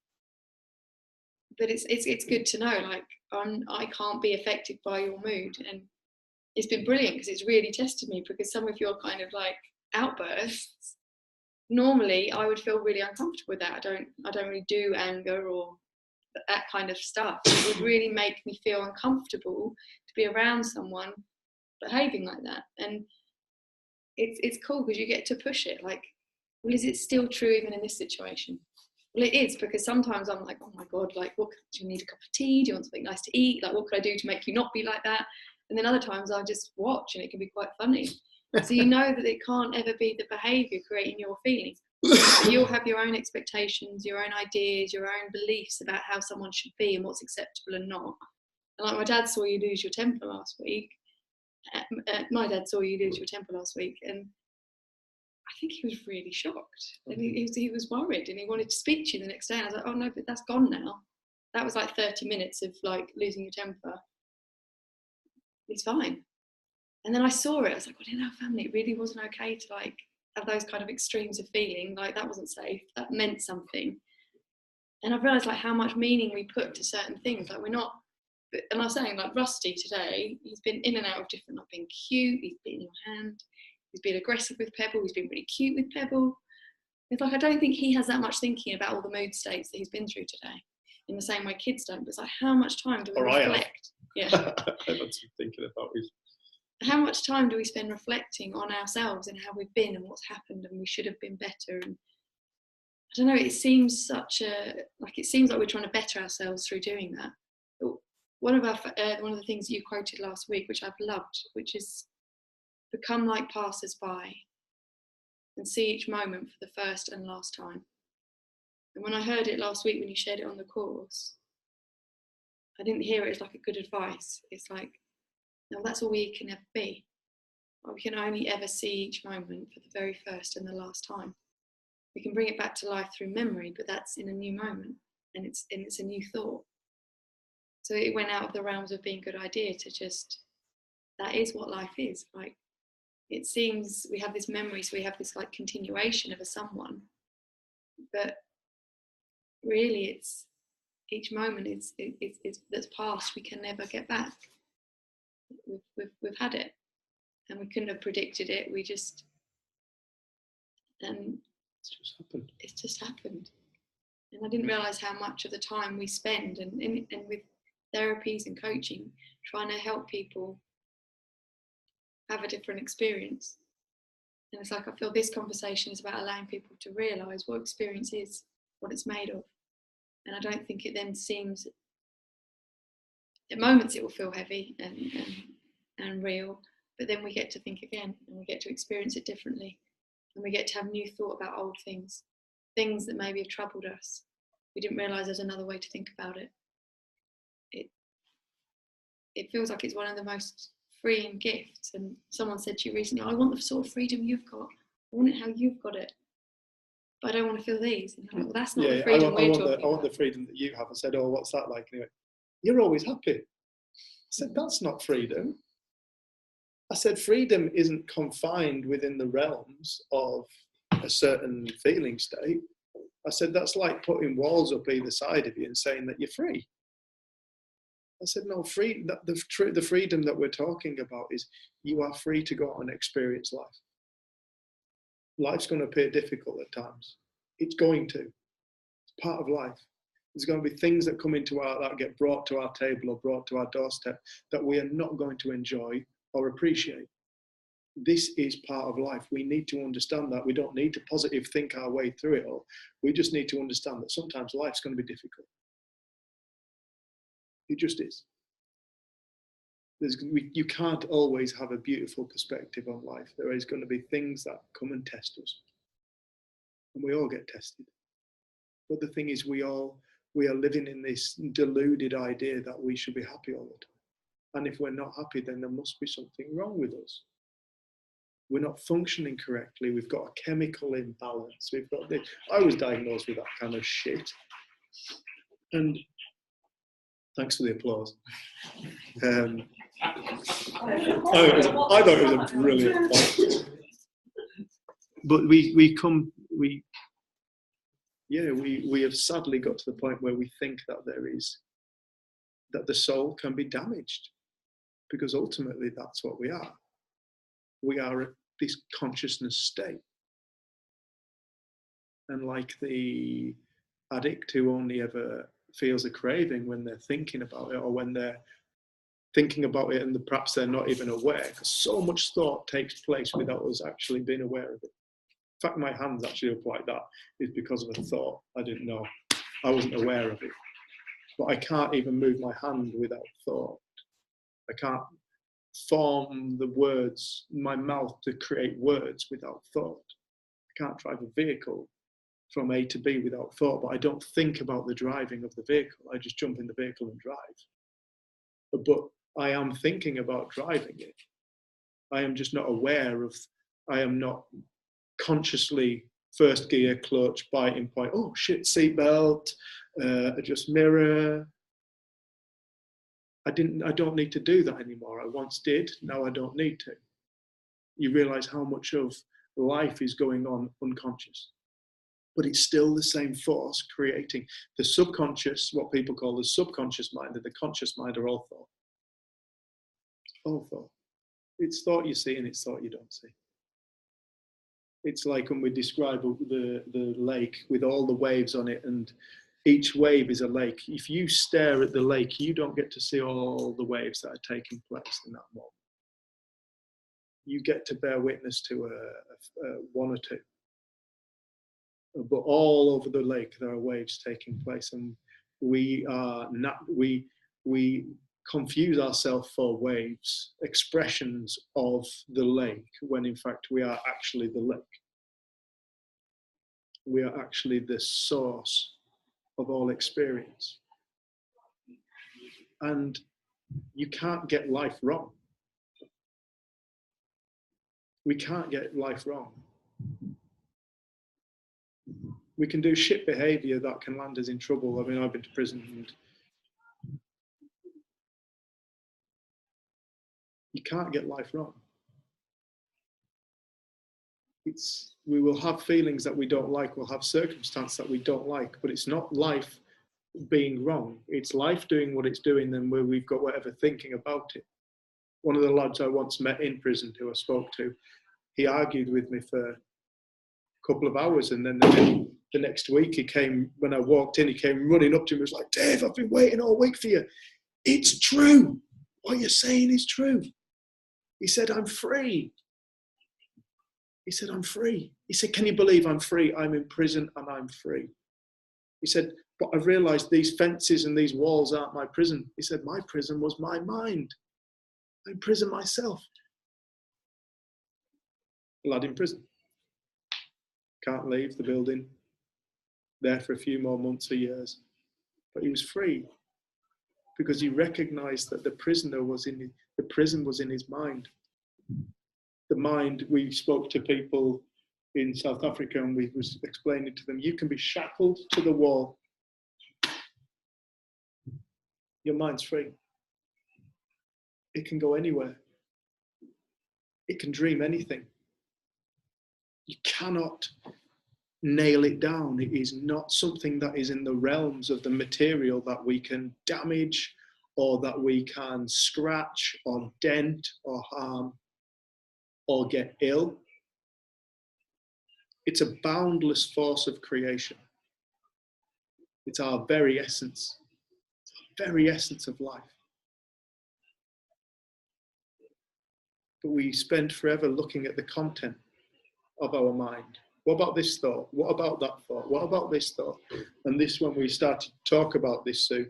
But it's good to know, like, I can't be affected by your mood. And it's been brilliant because it's really tested me, because some of your kind of like outbursts, normally I would feel really uncomfortable with that. I don't really do anger or that kind of stuff. It would really make me feel uncomfortable to be around someone behaving like that. And it's cool because you get to push it, like, well, is it still true even in this situation? Well, it is, because sometimes I'm like, oh my God, like, what, do you need a cup of tea? Do you want something nice to eat? Like, what could I do to make you not be like that? And then other times I just watch and it can be quite funny. So you know that it can't ever be the behaviour creating your feelings. You'll have your own expectations, your own ideas, your own beliefs about how someone should be and what's acceptable and not. And like, my dad saw you lose your temper last week. My dad saw you lose your temper last week, and I think he was really shocked, and he was worried, and he wanted to speak to you the next day. And I was like, oh no, but that's gone now. That was like 30 minutes of like losing your temper. It's fine. And then I saw it. I was like, well, in our family, it really wasn't okay to like have those kind of extremes of feeling. Like, that wasn't safe. That meant something. And I've realised like how much meaning we put to certain things. Like, we're not. And I was saying, like, Rusty today, he's been in and out of different, like, being cute. He's been in your hand. He's been aggressive with Pebble. He's been really cute with Pebble. It's like, I don't think he has that much thinking about all the mood states that he's been through today, in the same way kids don't. But it's like, how much time do we reflect? Yeah. That's thinking about it. How much time do we spend reflecting on ourselves and how we've been and what's happened and we should have been better? And I don't know, it seems like we're trying to better ourselves through doing that. But one of the things you quoted last week, which I've loved, which is become like passers-by and see each moment for the first and last time. And when I heard it last week when you shared it on the course, I didn't hear it as like a good advice. It's like, no, that's all we can ever be. We can only ever see each moment for the very first and the last time. We can bring it back to life through memory, but that's in a new moment, and it's a new thought. So it went out of the realms of being a good idea to just, that is what life is. Like, it seems we have this memory, so we have this like continuation of a someone, but really it's each moment it's that's past, we can never get back. We've had it, and we couldn't have predicted it. And it's just happened. And I didn't realise how much of the time we spend and with therapies and coaching trying to help people have a different experience. And it's like, I feel this conversation is about allowing people to realise what experience is, what it's made of. And I don't think it then seems at moments it will feel heavy and real, but then we get to think again, and we get to experience it differently, and we get to have new thought about old things that maybe have troubled us. We didn't realise there's another way to think about it. It feels like it's one of the most freeing gifts. And someone said to you recently, I want the sort of freedom you've got. I want it how you've got it. But I don't want to feel these. And I'm like, well, that's not the freedom we're talking about. I want the freedom that you have. I said, oh, what's that like? Anyway, you're always happy. I said, that's not freedom. I said, freedom isn't confined within the realms of a certain feeling state. I said, that's like putting walls up either side of you and saying that you're free. I said, no, the freedom that we're talking about is you are free to go out and experience life. Life's going to appear difficult at times. It's going to. It's part of life. There's going to be things that come that get brought to our table or brought to our doorstep that we are not going to enjoy or appreciate. This is part of life. We need to understand that. We don't need to positive think our way through it all. We just need to understand that sometimes life's going to be difficult. It just is. You can't always have a beautiful perspective on life. There is going to be things that come and test us. And we all get tested. But the thing is, we are living in this deluded idea that we should be happy all the time. And if we're not happy, then there must be something wrong with us. We're not functioning correctly. We've got a chemical imbalance. I was diagnosed with that kind of shit. And thanks for the applause. I thought it was a brilliant point. But we have sadly got to the point where we think that that the soul can be damaged, because ultimately that's what we are. We are at this consciousness state. And like the addict who only ever feels a craving when they're thinking about it, or when they're thinking about it and perhaps they're not even aware, because so much thought takes place without us actually being aware of it. In fact, my hands actually up like that is because of a thought I didn't know. I wasn't aware of it. But I can't even move my hand without thought. I can't form the words, my mouth to create words without thought. I can't drive a vehicle from A to B without thought, but I don't think about the driving of the vehicle. I just jump in the vehicle and drive. But I am thinking about driving it. I am just not aware of, I am not consciously first gear, clutch, biting point, oh shit, seatbelt, adjust mirror. I don't need to do that anymore. I once did, now I don't need to. You realize how much of life is going on unconscious. But it's still the same force creating the subconscious, what people call the subconscious mind, and the conscious mind are all thought. All thought. It's thought you see and it's thought you don't see. It's like when we describe the lake with all the waves on it, and each wave is a lake. If you stare at the lake, you don't get to see all the waves that are taking place in that moment. You get to bear witness to one or two. But all over the lake there are waves taking place, and we confuse ourselves for waves, expressions of the lake, when in fact we are actually the lake. We are actually the source of all experience. And you can't get life wrong. We can't get life wrong. We can do shit behavior that can land us in trouble. I mean, I've been to prison, and you can't get life wrong. We will have feelings that we don't like, we'll have circumstance that we don't like, but it's not life being wrong. It's life doing what it's doing, and where we've got whatever thinking about it. One of the lads I once met in prison who I spoke to, he argued with me for a couple of hours, and then the next week he came, when I walked in, he came running up to me and was like, Dave, I've been waiting all week for you. It's true. What you're saying is true. He said, I'm free. He said, I'm free. He said, can you believe I'm free? I'm in prison and I'm free. He said, But I realized these fences and these walls aren't my prison. He said, my prison was my mind. I imprison myself. Lad in prison. Can't leave the building. There for a few more months or years. But he was free because he recognized that the prison was in his mind. The mind, we spoke to people in South Africa and we was explaining to them, you can be shackled to the wall. Your mind's free. It can go anywhere. It can dream anything. You cannot nail it down. It is not something that is in the realms of the material that we can damage or that we can scratch or dent or harm or get ill. It's a boundless force of creation. It's our very essence. It's the very essence of life. But we spend forever looking at the content of our mind. What about this thought? What about that thought? What about this thought? And this, when we started to talk about this, Sue,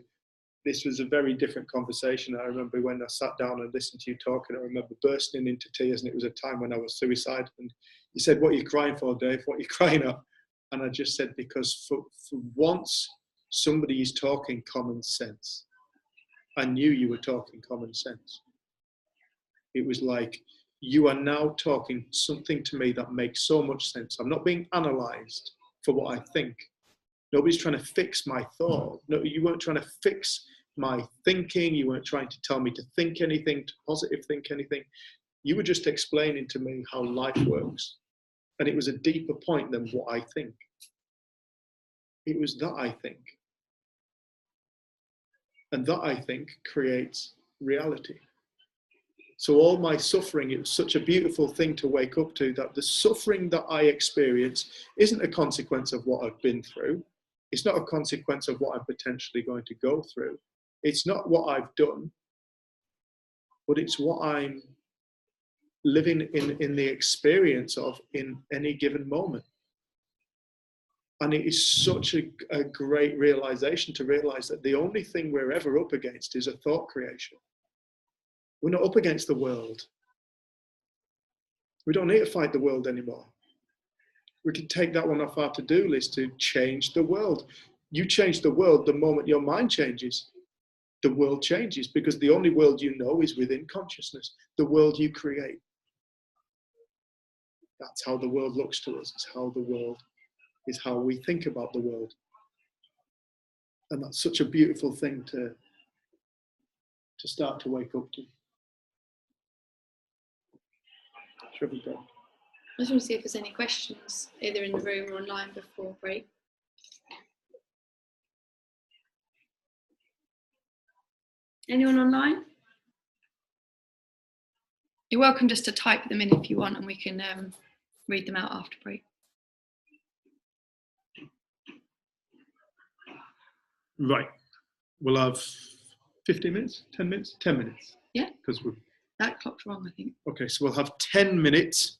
this was a very different conversation. I remember when I sat down and listened to you talking, I remember bursting into tears, and it was a time when I was suicidal. And you said, what are you crying for, Dave? What are you crying at? And I just said, because for once somebody is talking common sense. I knew you were talking common sense. It was like, you are now talking something to me that makes so much sense. I'm not being analysed for what I think. Nobody's trying to fix my thought. No, you weren't trying to fix my thinking. You weren't trying to tell me to think anything, to positive think anything. You were just explaining to me how life works. And it was a deeper point than what I think. It was that I think. And that I think creates reality. So all my suffering, it was such a beautiful thing to wake up to, that the suffering that I experience isn't a consequence of what I've been through. It's not a consequence of what I'm potentially going to go through. It's not what I've done, but it's what I'm living in the experience of in any given moment. And it is such a great realization to realize that the only thing we're ever up against is a thought creation. We're not up against the world. We don't need to fight the world anymore. We can take that one off our to-do list to change the world. You change the world the moment your mind changes. The world changes, because the only world you know is within consciousness, the world you create. That's how the world looks to us. It's how the world is, how we think about the world. And that's such a beautiful thing to start to wake up to. I just want to see if there's any questions, either in the room or online before break. Anyone online? You're welcome just to type them in if you want, and we can read them out after break. Right. We'll have 15 minutes, 10 minutes, 10 minutes. Yeah. Because we're... That clock's wrong, I think. Okay, so we'll have 10 minutes.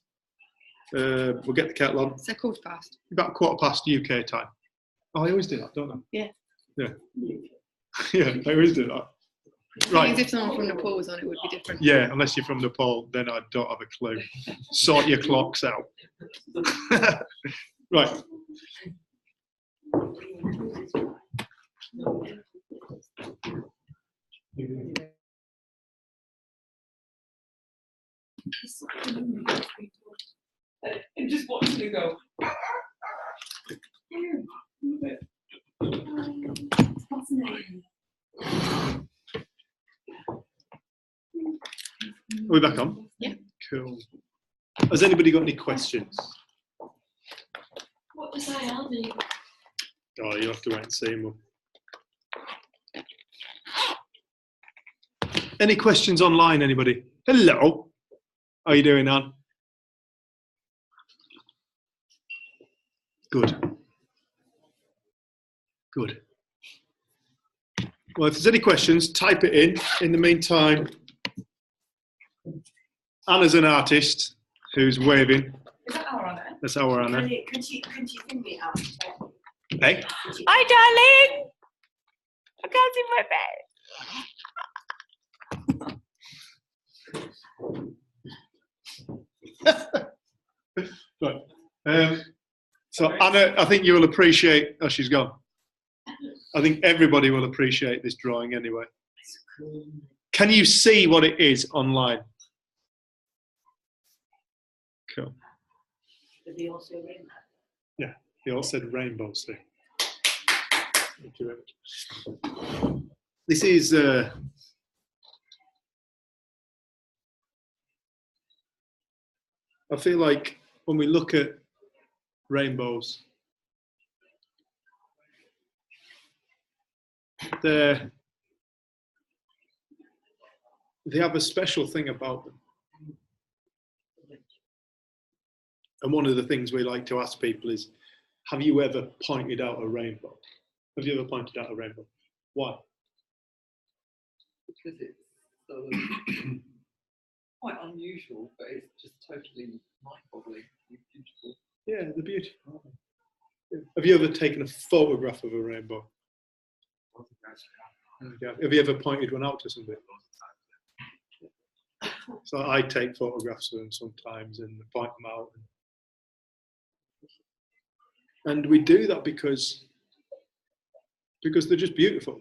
We'll get the kettle on. So 15:15. About 15:15 UK time. Oh, I always do that, don't I? Yeah. Yeah. Yeah, I always do that. Right. If someone from Nepal was on, it would be different. Yeah, unless you're from Nepal, then I don't have a clue. Sort your clocks out. Right. I'm just watching you go. Fascinating. Are we back on? Yeah. Cool. Has anybody got any questions? What was I on? Oh, you'll have to wait and see. Mum. Any questions online, anybody? Hello. How are you doing, Anne? Good. Good. Well, if there's any questions, type it in. In the meantime, Anna's an artist who's waving. Is that our Anna? That's our Anna. Could you think it out? Hey? Hi, darling. I can't see my bed. Right. So Anna, I think you will appreciate. Oh, she's gone. I think everybody will appreciate this drawing anyway. Can you see what it is online? Cool. Did they also ring that? Yeah, they all said rainbows there. Thank you very much. This is I feel like when we look at rainbows, they have a special thing about them. And one of the things we like to ask people is, have you ever pointed out a rainbow? Have you ever pointed out a rainbow? Why? Because it's sort of quite unusual, but it's just totally mind-boggling, beautiful. Yeah, they're beautiful. Have you ever taken a photograph of a rainbow? Have you ever pointed one out to somebody? So I take photographs of them sometimes and point them out. And we do that because they're just beautiful.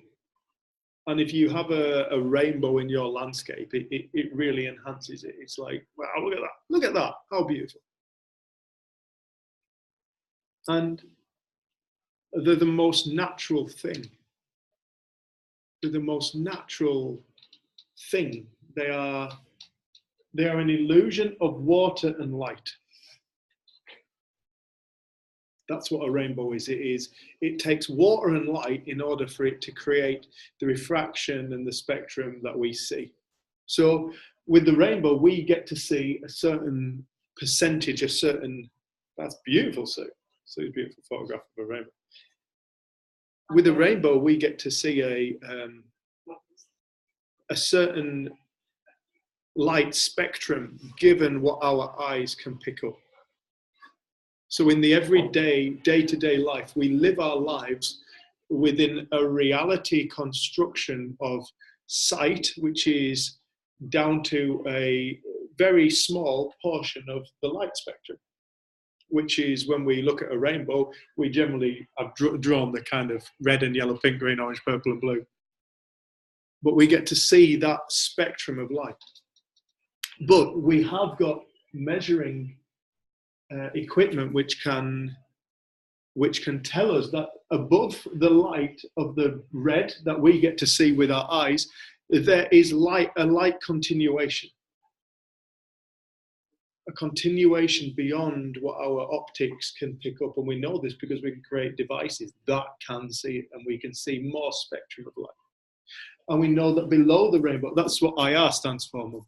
And if you have a rainbow in your landscape, it really enhances it. It's like, wow, look at that. Look at that. How beautiful. And they're the most natural thing. They're the most natural thing. They are an illusion of water and light. That's what a rainbow is. It takes water and light in order for it to create the refraction and the spectrum that we see. So with the rainbow, we get to see a certain percentage, that's beautiful, Sue. Sue's beautiful photograph of a rainbow. With a rainbow, we get to see a certain light spectrum given what our eyes can pick up. So in the everyday, day-to-day life, we live our lives within a reality construction of sight, which is down to a very small portion of the light spectrum, which is when we look at a rainbow, we generally have drawn the kind of red and yellow, pink, green, orange, purple, and blue. But we get to see that spectrum of light. But we have got measuring equipment which can tell us that above the light of the red that we get to see with our eyes, there is a light continuation. A continuation beyond what our optics can pick up. And we know this because we can create devices that can see it, and we can see more spectrum of light. And we know that below the rainbow, that's what IR stands for.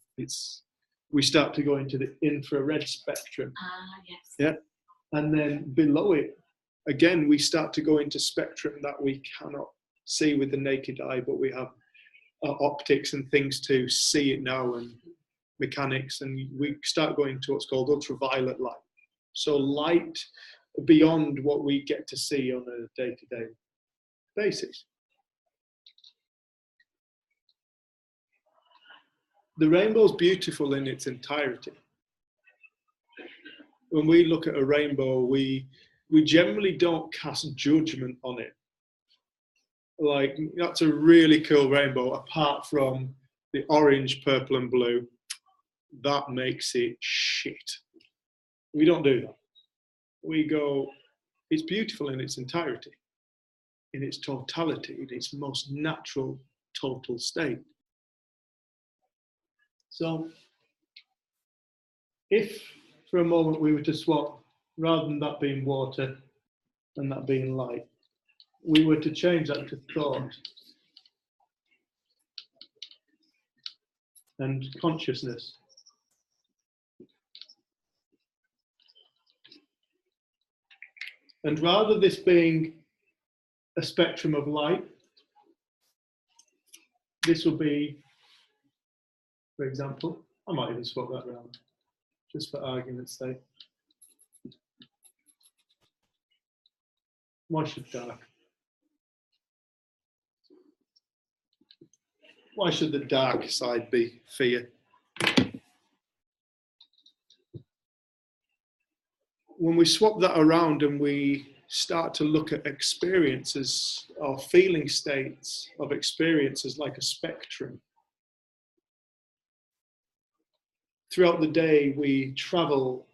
We start to go into the infrared spectrum. Yes. Yeah. And then below it, again, we start to go into spectrum that we cannot see with the naked eye, but we have optics and things to see it now, and mechanics, and we start going to what's called ultraviolet light. So light beyond what we get to see on a day-to-day basis. The rainbow's beautiful in its entirety. When we look at a rainbow, we generally don't cast judgment on it. Like, that's a really cool rainbow, apart from the orange, purple, and blue. That makes it shit. We don't do that. We go, it's beautiful in its entirety, in its totality, in its most natural, total state. So, if for a moment we were to swap, rather than that being water and that being light, we were to change that to thought and consciousness. And rather this being a spectrum of light, this will be, for example, I might even swap that around, just for argument's sake. Why should dark? Why should the dark side be fear? When we swap that around and we start to look at experiences or feeling states of experiences like a spectrum, throughout the day we travel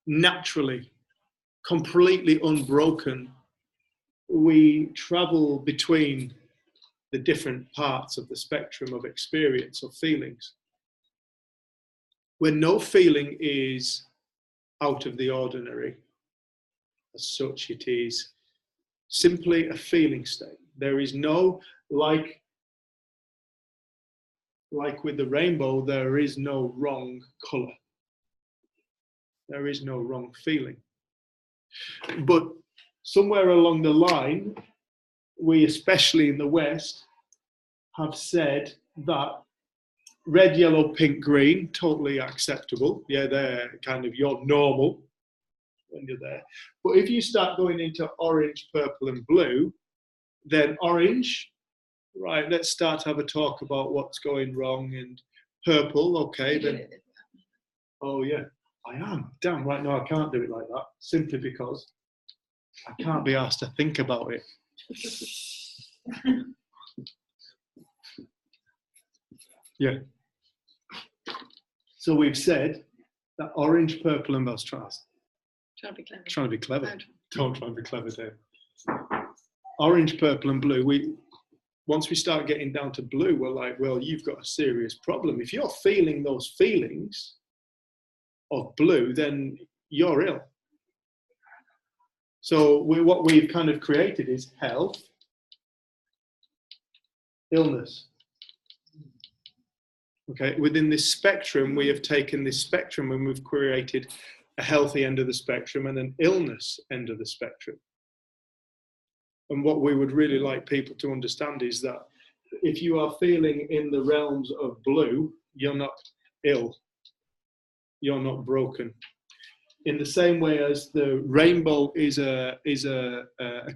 naturally, completely unbroken. We travel between the different parts of the spectrum of experience or feelings, where no feeling is out of the ordinary. As such, it is simply a feeling state. There is no, like with the rainbow, there is no wrong color. There is no wrong feeling. But somewhere along the line, we, especially in the West, have said that red, yellow, pink, green, totally acceptable. Yeah, they're kind of your normal when you're there. But if you start going into orange, purple, and blue, then orange, right, let's start to have a talk about what's going wrong. And purple, okay, then, oh yeah, I am. Damn, right now I can't do it like that, simply because I can't be asked to think about it. Yeah. So we've said that orange, purple, and those trying Trying to be clever. to be clever. No. Don't try and be clever, Dave. Orange, purple, and blue. Once we start getting down to blue, we're like, well, you've got a serious problem. If you're feeling those feelings of blue, then you're ill. So what we've kind of created is health, illness. Okay, within this spectrum, we have taken this spectrum and we've created a healthy end of the spectrum and an illness end of the spectrum. And what we would really like people to understand is that if you are feeling in the realms of blue, you're not ill, you're not broken. In the same way as the rainbow is a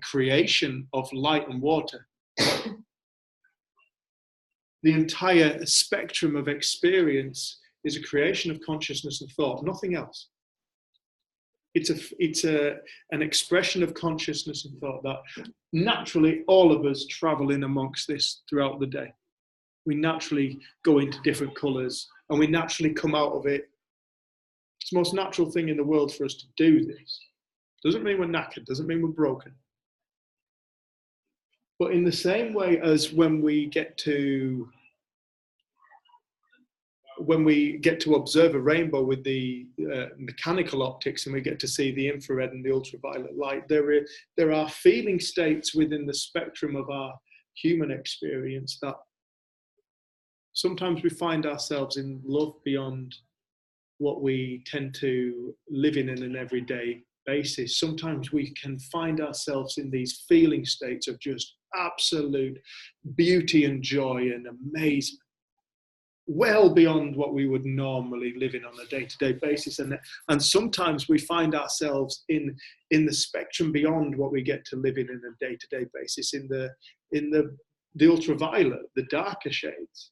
creation of light and water, the entire spectrum of experience is a creation of consciousness and thought, nothing else. It's an expression of consciousness and thought that naturally all of us travel in amongst this throughout the day. We naturally go into different colours and we naturally come out of it. It's the most natural thing in the world for us to do this. Doesn't mean we're knackered, doesn't mean we're broken. But in the same way as when we get to observe a rainbow with the mechanical optics and we get to see the infrared and the ultraviolet light, there are feeling states within the spectrum of our human experience that sometimes we find ourselves in love beyond what we tend to live in an everyday basis. Sometimes we can find ourselves in these feeling states of just absolute beauty and joy and amazement, well beyond what we would normally live in on a day-to-day basis. And sometimes we find ourselves in the spectrum beyond what we get to live in a day-to-day basis, in the ultraviolet, the darker shades,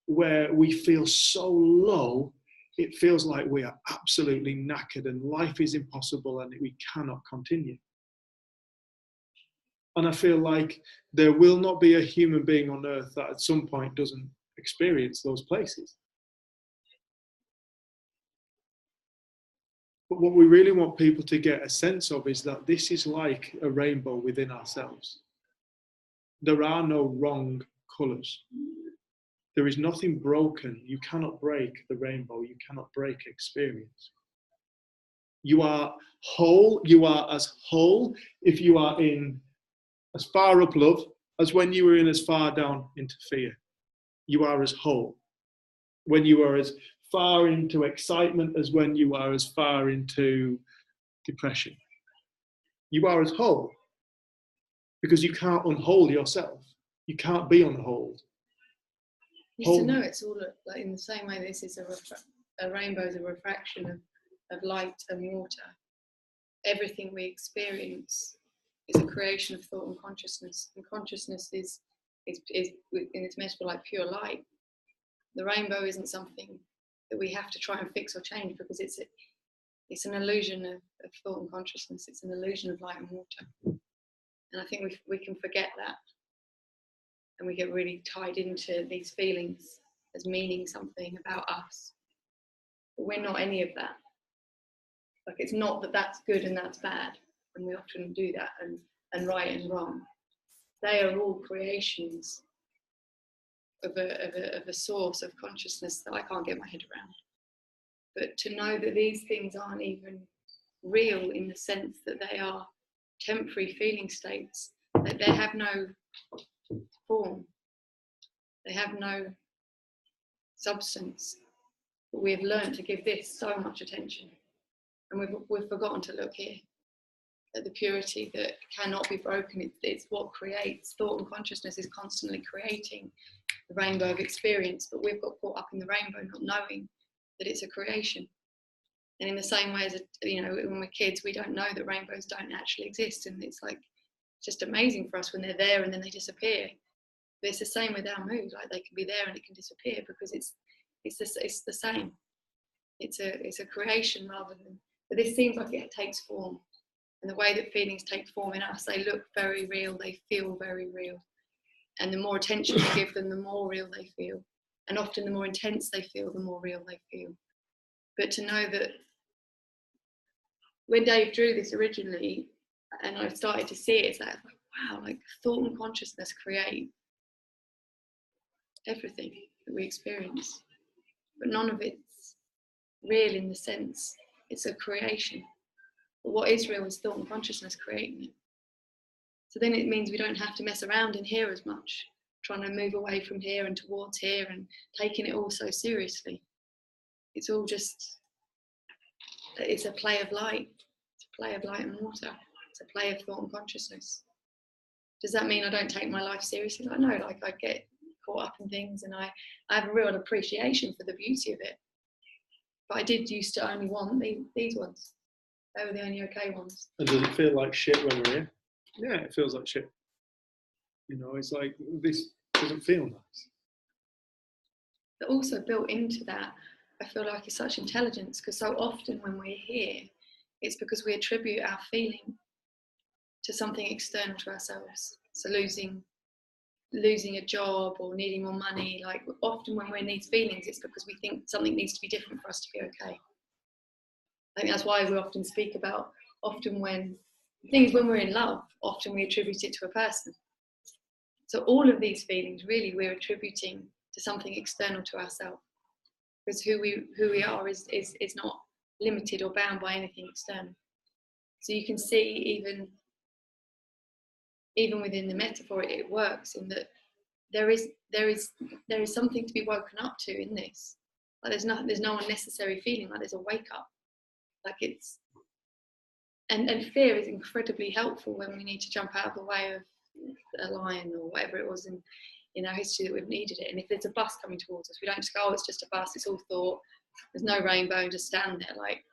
where we feel so low, it feels like we are absolutely knackered and life is impossible and we cannot continue. And I feel like there will not be a human being on earth that at some point doesn't experience those places. But what we really want people to get a sense of is that this is like a rainbow within ourselves. There are no wrong colours. There is nothing broken. You cannot break the rainbow. You cannot break experience. You are whole. You are as whole if you are in as far up love as when you were in as far down into fear. You are as whole. When you are as far into excitement as when you are as far into depression. You are as whole because you can't unhold yourself. You can't be unhold. Used to know it's all like in the same way. This is a rainbow is a refraction of light and water. Everything we experience is a creation of thought and consciousness. And consciousness is in its metaphor like pure light. The rainbow isn't something that we have to try and fix or change, because it's an illusion of thought and consciousness. It's an illusion of light and water. And I think we can forget that. And we get really tied into these feelings as meaning something about us. But we're not any of that. Like, it's not that that's good and that's bad. And we often do that, and right and wrong. They are all creations of a source of consciousness that I can't get my head around. But to know that these things aren't even real, in the sense that they are temporary feeling states, that they have no form, they have no substance, but we have learned to give this so much attention, and we've forgotten to look here at the purity that cannot be broken. It's what creates. Thought and consciousness is constantly creating the rainbow of experience, but we've got caught up in the rainbow, not knowing that it's a creation. And in the same way as, when we're kids, we don't know that rainbows don't actually exist, and it's like just amazing for us when they're there and then they disappear. But it's the same with our mood. Like, they can be there and it can disappear, because it's the same. It's a creation rather than. But this seems like it takes form, and the way that feelings take form in us, they look very real. They feel very real, and the more attention we give them, the more real they feel. And often, the more intense they feel, the more real they feel. But to know that when Dave drew this originally, and I started to see it, it's like, wow, like thought and consciousness create everything that we experience. But none of it's real in the sense it's a creation. But what is real is thought and consciousness creating it. So then it means we don't have to mess around in here as much, trying to move away from here and towards here and taking it all so seriously. It's all just, it's a play of light. It's a play of light and water. It's a play of thought and consciousness. Does that mean I don't take my life seriously? Like, no, like I get caught up in things, and I have a real appreciation for the beauty of it. But I did used to only want these ones. They were the only okay ones. And does it feel like shit when we're here? Yeah, it feels like shit. It's like, this doesn't feel nice. But also built into that, I feel like, is such intelligence, because so often when we're here, it's because we attribute our feeling to something external to ourselves. So losing a job or needing more money, like often when we're in these feelings, it's because we think something needs to be different for us to be okay. I think that's why we often speak about, when we're in love, often we attribute it to a person. So all of these feelings, really, we're attributing to something external to ourselves, because who we are is not limited or bound by anything external. So you can see even within the metaphor, it works in that there is something to be woken up to in this. Like there's no unnecessary feeling. Like there's a wake up. Like it's and fear is incredibly helpful when we need to jump out of the way of a lion or whatever it was in our history that we've needed it. And if there's a bus coming towards us, we don't just go, oh, it's just a bus. It's all thought. There's no rainbow, and just stand there like.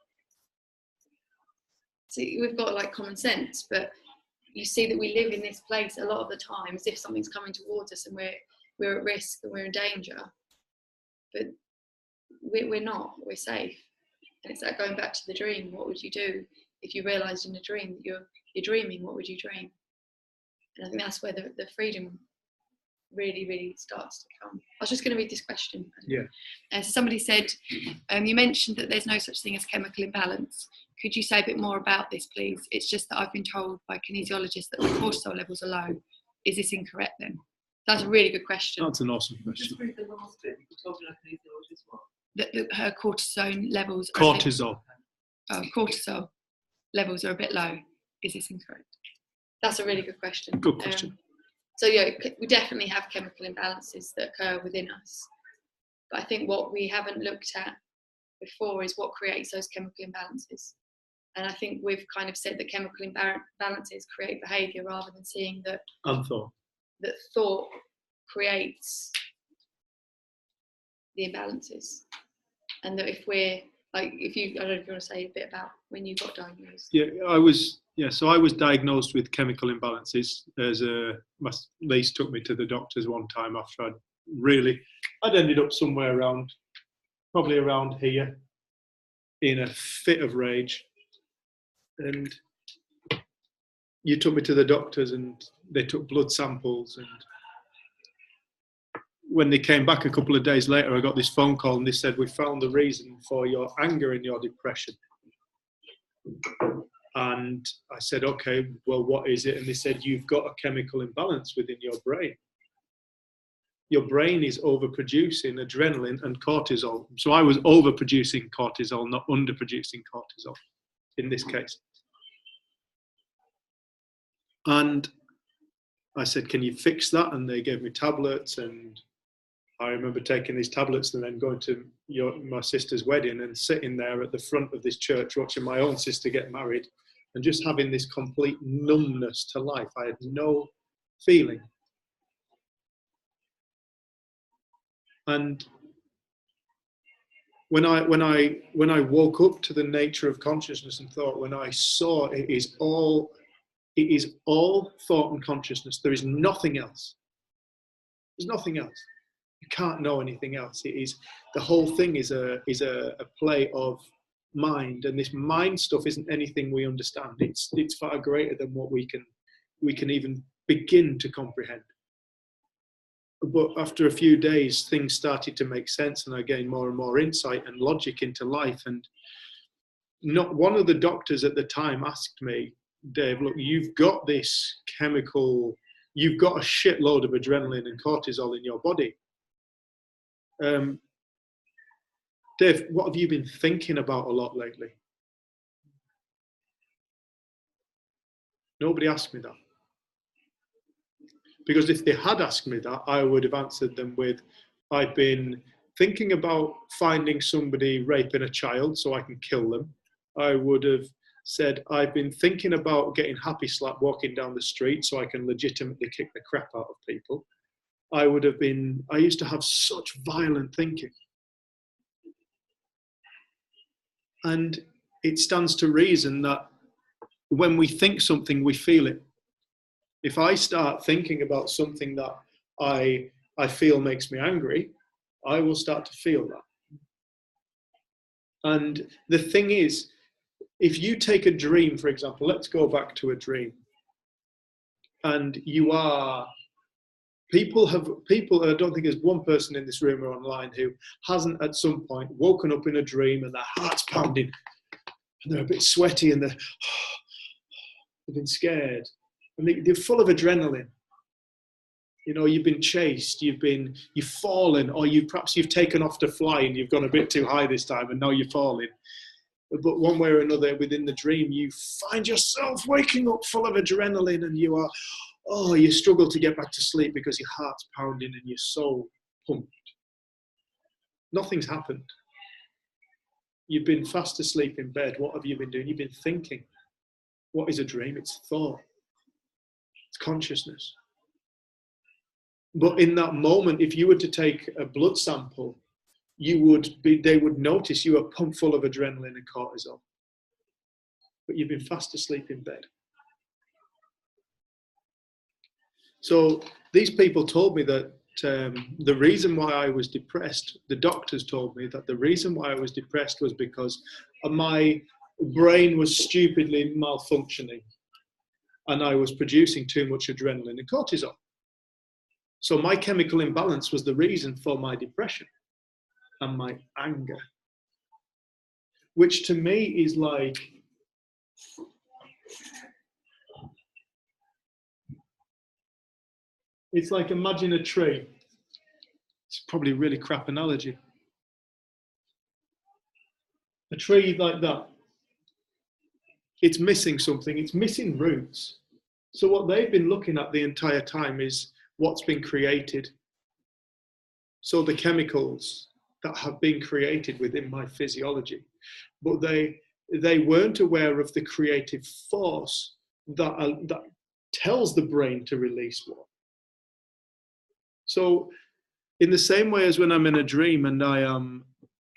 See, we've got like common sense, but you see that we live in this place a lot of the time as if something's coming towards us and we're at risk and we're in danger. But we're not, we're safe. And it's like going back to the dream. What would you do if you realised in a dream that you're dreaming? What would you dream? And I think that's where the freedom really, really starts to come. I was just going to read this question. Yeah. And somebody said, you mentioned that there's no such thing as chemical imbalance. Could you say a bit more about this, please? It's just that I've been told by kinesiologists that my cortisol levels are low. Is this incorrect then? That's a really good question. That's an awesome question. Just read the last bit. You told me like an kinesiologist what? That her cortisol levels Cortisol. Cortisol levels are a bit low. Is this incorrect? That's a really good question. Good question. So yeah, we definitely have chemical imbalances that occur within us. But I think what we haven't looked at before is what creates those chemical imbalances. And I think we've kind of said that chemical imbalances create behaviour rather than seeing that that thought creates the imbalances. And that if we're Like, if you, I don't know if you want to say a bit about when you got diagnosed. So I was diagnosed with chemical imbalances. My niece took me to the doctors one time after I'd ended up somewhere probably around here, in a fit of rage. And you took me to the doctors and they took blood samples, and when they came back a couple of days later, I got this phone call and they said, we found the reason for your anger and your depression. And I said, okay, well, what is it? And they said, you've got a chemical imbalance within your brain. Your brain is overproducing adrenaline and cortisol. So I was overproducing cortisol, not underproducing cortisol in this case. And I said, can you fix that? And they gave me tablets, and I remember taking these tablets and then going to my sister's wedding and sitting there at the front of this church watching my own sister get married and just having this complete numbness to life. I had no feeling. And when I woke up to the nature of consciousness and thought, when I saw it is all thought and consciousness, there is nothing else. There's nothing else. You can't know anything else. It is, the whole thing is a play of mind, and this mind stuff isn't anything we understand. It's far greater than what we can even begin to comprehend. But after a few days, things started to make sense, and I gained more and more insight and logic into life. And not one of the doctors at the time asked me, Dave, look, you've got this chemical, you've got a shitload of adrenaline and cortisol in your body. Dave, what have you been thinking about a lot lately? Nobody asked me that. Because if they had asked me that, I would have answered them with, I've been thinking about finding somebody raping a child so I can kill them. I would have said, I've been thinking about getting happy slap walking down the street so I can legitimately kick the crap out of people. I used to have such violent thinking. And it stands to reason that when we think something, we feel it. If I start thinking about something that I feel makes me angry, I will start to feel that. And the thing is, if you take a dream, for example, let's go back to a dream. And people, I don't think there's one person in this room or online who hasn't at some point woken up in a dream and their heart's pounding and they're a bit sweaty and they've been scared and they're full of adrenaline. You know, you've been chased, you've fallen, or perhaps you've taken off to fly and you've gone a bit too high this time and now you're falling. But one way or another within the dream, you find yourself waking up full of adrenaline and you struggle to get back to sleep because your heart's pounding and you're so pumped. Nothing's happened. You've been fast asleep in bed. What have you been doing? You've been thinking. What is a dream? It's thought. It's consciousness. But in that moment, if you were to take a blood sample, they would notice you are pumped full of adrenaline and cortisol. But you've been fast asleep in bed. So these people told me that the reason why I was depressed, the doctors told me that the reason why I was depressed was because my brain was stupidly malfunctioning and I was producing too much adrenaline and cortisol. So my chemical imbalance was the reason for my depression and my anger, which to me is like, it's like, imagine a tree. It's probably a really crap analogy. A tree like that, it's missing something, it's missing roots. So what they've been looking at the entire time is what's been created. So the chemicals that have been created within my physiology, but they weren't aware of the creative force that tells the brain to release what. So in the same way as when I'm in a dream and I am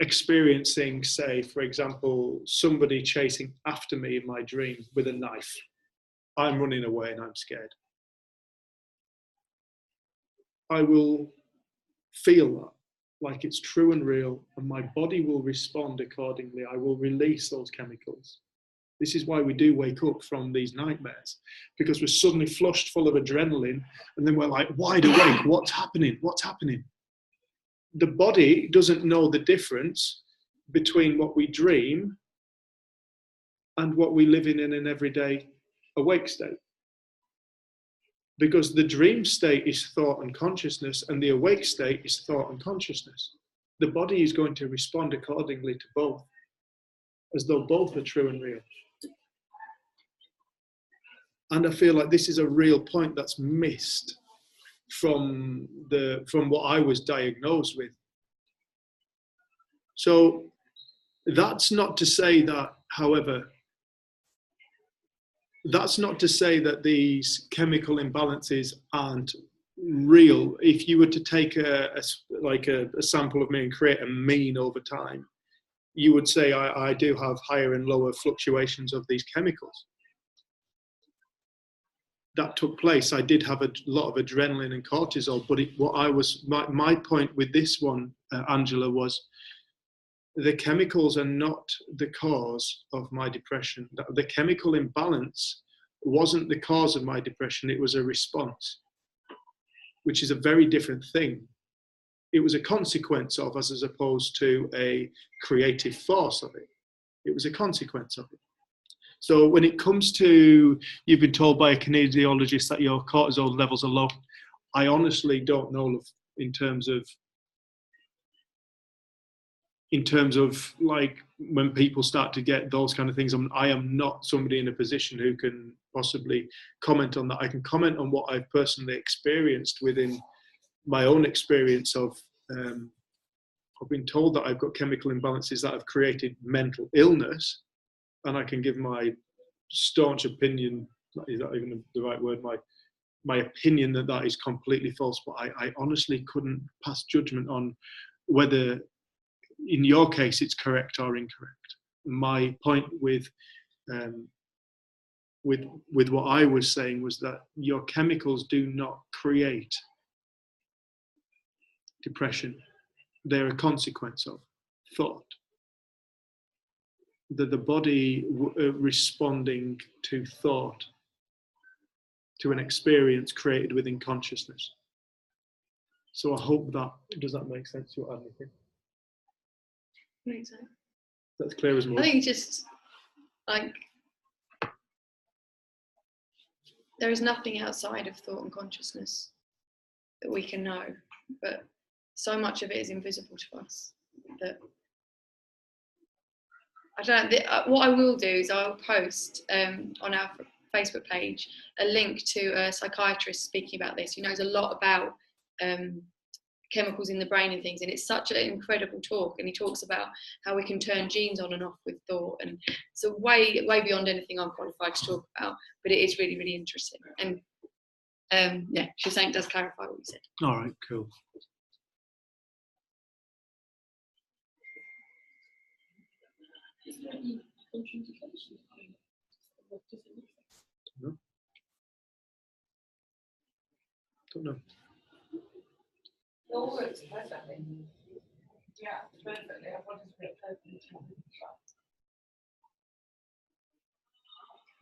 experiencing, say, for example, somebody chasing after me in my dream with a knife. I'm running away and I'm scared. I will feel that like it's true and real, and my body will respond accordingly. I will release those chemicals. This is why we do wake up from these nightmares, because we're suddenly flushed full of adrenaline, and then we're like wide awake. What's happening? What's happening? The body doesn't know the difference between what we dream and what we live in an everyday awake state. Because the dream state is thought and consciousness, and the awake state is thought and consciousness. The body is going to respond accordingly to both, as though both are true and real. And I feel like this is a real point that's missed from what I was diagnosed with. So that's not to say that, however, that's not to say that these chemical imbalances aren't real. If you were to take a sample of me and create a mean over time, you would say I do have higher and lower fluctuations of these chemicals. That took place. I did have a lot of adrenaline and cortisol, but my point with this one, Angela, was the chemicals are not the cause of my depression. The chemical imbalance wasn't the cause of my depression. It was a response, which is a very different thing. It was a consequence of, as opposed to a creative force of it. It was a consequence of it. So when it comes to, you've been told by a kinesiologist that your cortisol levels are low, I honestly don't know in terms of like when people start to get those kind of things. I am not somebody in a position who can possibly comment on that. I can comment on what I've personally experienced within my own experience of, I've been told that I've got chemical imbalances that have created mental illness, and I can give my staunch opinion, is that even the right word, my opinion that is completely false, but I honestly couldn't pass judgment on whether in your case it's correct or incorrect. My point with what I was saying was that your chemicals do not create depression. They're a consequence of thought. The body responding to thought, to an experience created within consciousness. So I hope does that make sense? You add anything? Makes sense. That's clear as mud. I think just like there is nothing outside of thought and consciousness that we can know, but so much of it is invisible to us that I don't know. What I will do is I'll post on our Facebook page a link to a psychiatrist speaking about this who knows a lot about chemicals in the brain and things, and it's such an incredible talk, and he talks about how we can turn genes on and off with thought, and so way beyond anything I'm qualified to talk about, but it is really, really interesting. And yeah, she's saying it does clarify what you said. All right, cool. Don't know. All works perfectly. Yeah, perfectly. I wanted to make perfectly.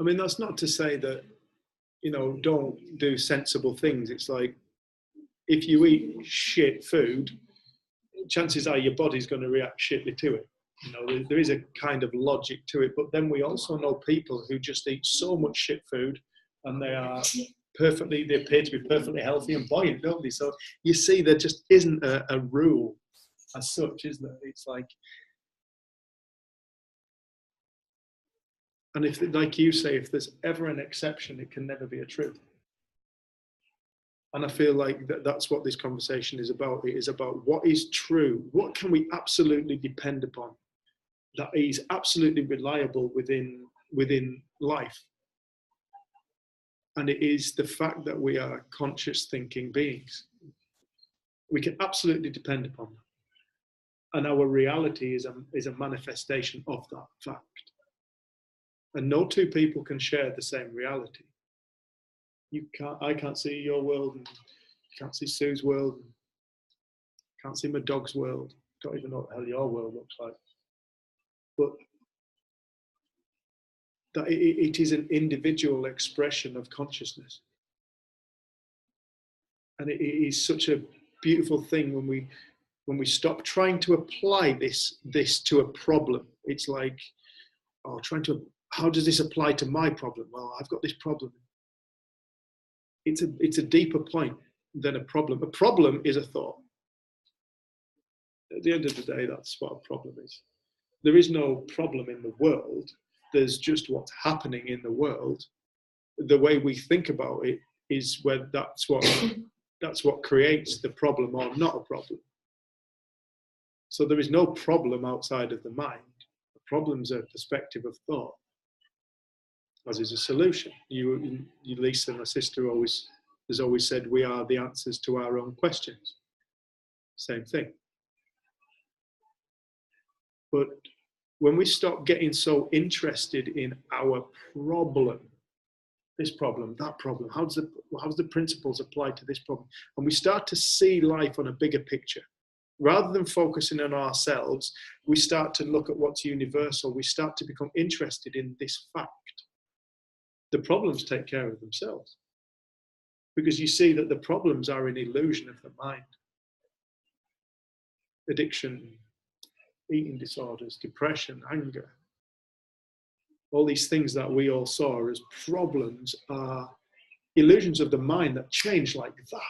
I mean, that's not to say that, don't do sensible things. It's like, if you eat shit food, chances are your body's going to react shitly to it. There is a kind of logic to it, but then we also know people who just eat so much shit food and they appear to be perfectly healthy and buoyant, don't they? So you see, there just isn't a rule as such, is there? It's like, and if, like you say, if there's ever an exception, it can never be a truth. And I feel like that's what this conversation is about. It is about what is true. What can we absolutely depend upon that is absolutely reliable within life? And it is the fact that we are conscious thinking beings. We can absolutely depend upon that. And our reality is a manifestation of that fact. And no two people can share the same reality. I can't see your world, and you can't see Sue's world, and can't see my dog's world. Don't even know what the hell your world looks like. But that it is an individual expression of consciousness. And it is such a beautiful thing when we stop trying to apply this to a problem. It's like, how does this apply to my problem? Well, I've got this problem. It's a deeper point than a problem. A problem is a thought. At the end of the day, that's what a problem is. There is no problem in the world. There's just what's happening in the world. The way we think about it is where that's what creates the problem or not a problem. So there is no problem outside of the mind. The problem's a perspective of thought, as is a solution. You Lisa, my sister, has always said we are the answers to our own questions. Same thing. But when we stop getting so interested in our problem, this problem, that problem, how does the principles apply to this problem? And we start to see life on a bigger picture. Rather than focusing on ourselves, we start to look at what's universal. We start to become interested in this fact. The problems take care of themselves. Because you see that the problems are an illusion of the mind. Addiction, eating disorders, depression, anger. All these things that we all saw as problems are illusions of the mind that change like that.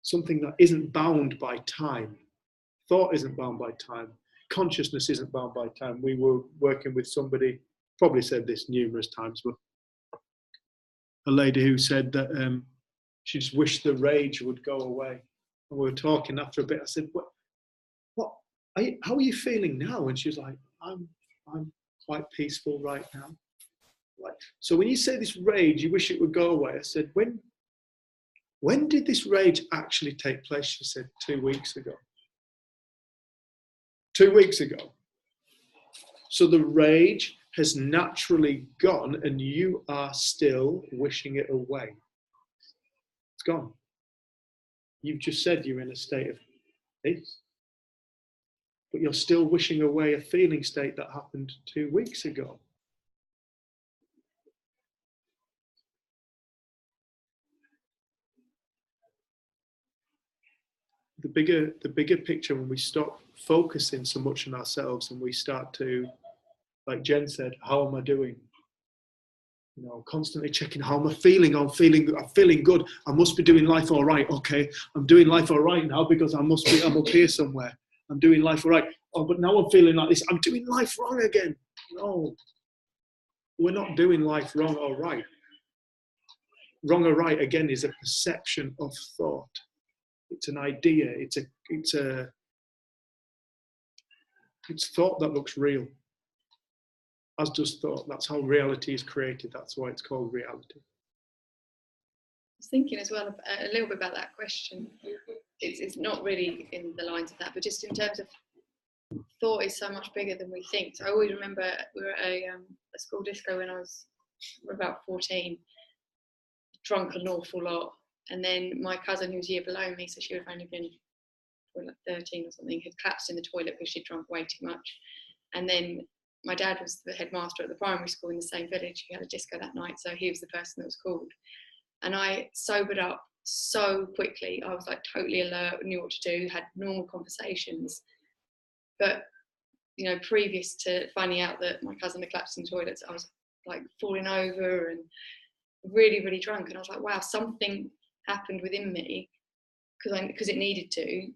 Something that isn't bound by time. Thought isn't bound by time. Consciousness isn't bound by time. We were working with somebody, probably said this numerous times, but a lady who said that she just wished the rage would go away. And we were talking after a bit. I said, how are you feeling now? And she was like, I'm quite peaceful right now. Like, so when you say this rage, you wish it would go away. I said, when did this rage actually take place? She said, 2 weeks ago. 2 weeks ago. So the rage has naturally gone and you are still wishing it away. It's gone. You've just said you're in a state of peace. But you're still wishing away a feeling state that happened 2 weeks ago. The bigger picture, when we stop focusing so much on ourselves and we start to, like Jen said, how am I doing? You know, constantly checking how am I feeling? I'm feeling good. I must be doing life all right. Okay, I'm doing life all right now because I'm up here somewhere. I'm doing life all right. Oh, but now I'm feeling like this. I'm doing life wrong again. No, we're not doing life wrong or right. Wrong or right, again, is a perception of thought. It's an idea. It's thought that looks real. As does thought. That's how reality is created. That's why it's called reality. I was thinking as well a little bit about that question. It's not really in the lines of that, but just in terms of thought is so much bigger than we think. So I always remember we were at a school disco when I was about 14, drunk an awful lot. And then my cousin, who was a year below me, so she would have only been like 13 or something, had collapsed in the toilet because she'd drunk way too much. And then my dad was the headmaster at the primary school in the same village. He had a disco that night, so he was the person that was called. And I sobered up so quickly. I was like totally alert, knew what to do, had normal conversations. But, you know, previous to finding out that my cousin had collapsed in the toilets, I was like falling over and really, really drunk. And I was like, wow, something happened within me because it needed to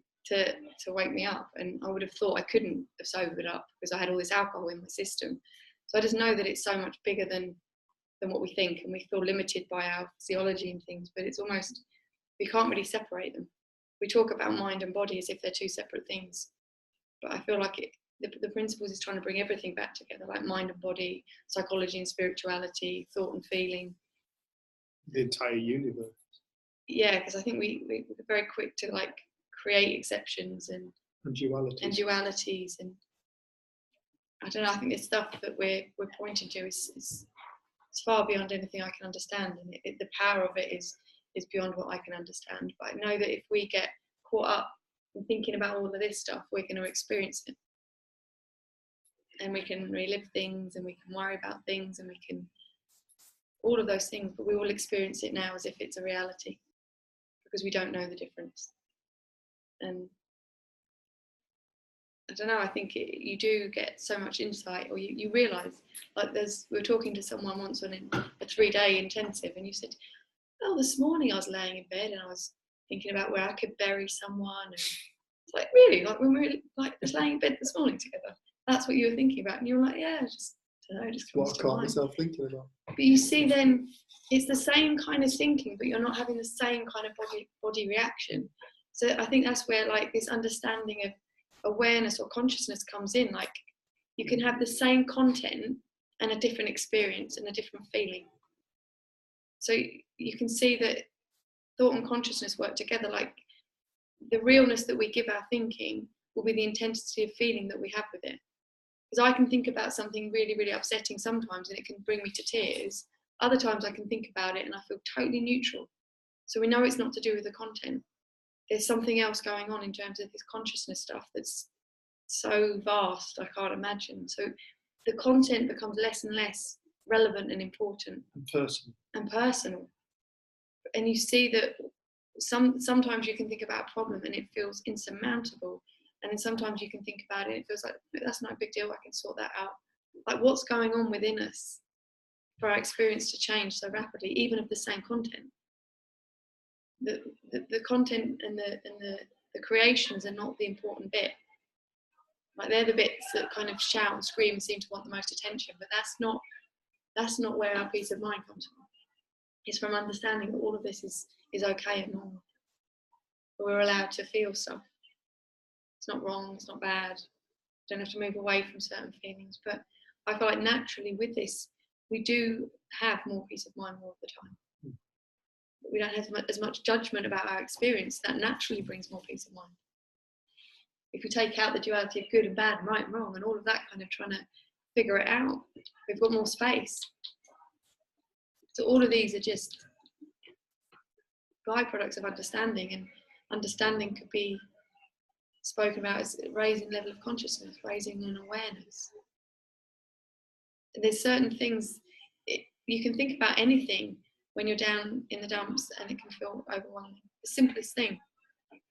wake me up. And I would have thought I couldn't have sobered up because I had all this alcohol in my system. So I just know that it's so much bigger than what we think, and we feel limited by our physiology and things, but it's almost, we can't really separate them. We talk about mind and body as if they're two separate things, but I feel like the principles is trying to bring everything back together, like mind and body, psychology and spirituality, thought and feeling. The entire universe. Yeah, because I think we're very quick to like create exceptions and And dualities. And dualities, and I don't know. I think the stuff that we're pointing to is far beyond anything I can understand, and the power of it is beyond what I can understand. But I know that if we get caught up in thinking about all of this stuff, we're going to experience it, and we can relive things, and we can worry about things, and we can all of those things. But we will experience it now as if it's a reality, because we don't know the difference. And I don't know, I think you do get so much insight, or you realise, like we were talking to someone once on a 3-day intensive, and you said, oh, this morning I was laying in bed and I was thinking about where I could bury someone. And it's like, really? Like when we were like just laying in bed this morning together, that's what you were thinking about? And you were like, yeah, just, I don't know, just comes What I to caught mind. myself thinking about. But you see then, it's the same kind of thinking, but you're not having the same kind of body reaction. So I think that's where like this understanding of awareness or consciousness comes in. Like you can have the same content and a different experience and a different feeling. So you can see that thought and consciousness work together. Like the realness that we give our thinking will be the intensity of feeling that we have with it. Because I can think about something really, really upsetting sometimes and it can bring me to tears. Other times I can think about it and I feel totally neutral. So we know it's not to do with the content. There's something else going on in terms of this consciousness stuff that's so vast, I can't imagine. So the content becomes less and less relevant and important. And personal. And you see that sometimes you can think about a problem and it feels insurmountable. And then sometimes you can think about it and it feels like, that's not a big deal, I can sort that out. Like what's going on within us for our experience to change so rapidly, even of the same content. The content and the creations are not the important bit. Like they're the bits that kind of shout and scream and seem to want the most attention, but that's not where our peace of mind comes from. It's from understanding that all of this is okay and normal. We're allowed to feel stuff. It's not wrong, it's not bad. Don't have to move away from certain feelings. But I feel like naturally with this, we do have more peace of mind more of the time. We don't have as much judgment about our experience. That naturally brings more peace of mind. If we take out the duality of good and bad and right and wrong and all of that kind of trying to figure it out, we've got more space. So all of these are just byproducts of understanding, and understanding could be spoken about as raising level of consciousness, raising an awareness. There's certain things, you can think about anything when you're down in the dumps and it can feel overwhelming. The simplest thing.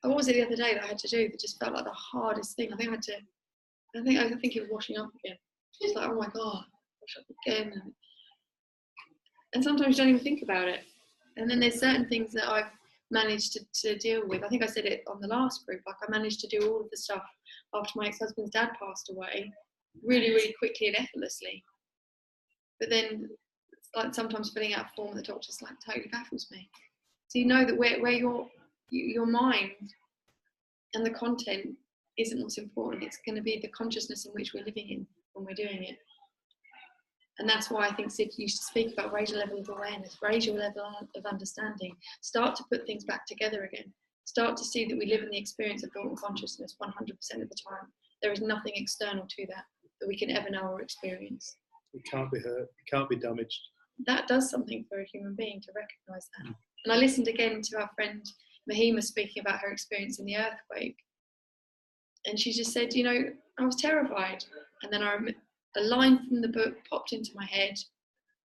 What was it the other day that I had to do that just felt like the hardest thing? I think it was washing up again. It's like, oh my God, wash up again. And sometimes you don't even think about it. And then there's certain things that I've managed to deal with. I think I said it on the last group, like I managed to do all of the stuff after my ex-husband's dad passed away really, really quickly and effortlessly. But then like sometimes filling out a form the doctor's like totally baffles me. So you know that where your mind and the content isn't what's important. It's going to be the consciousness in which we're living in when we're doing it. And that's why I think Sid used to speak about raise your level of awareness, raise your level of understanding, start to put things back together again, start to see that we live in the experience of thought and consciousness 100% of the time. There is nothing external to that we can ever know or experience. It can't be hurt, it can't be damaged. That does something for a human being to recognise that. And I listened again to our friend Mahima speaking about her experience in the earthquake. And she just said, you know, I was terrified. And then a line from the book popped into my head.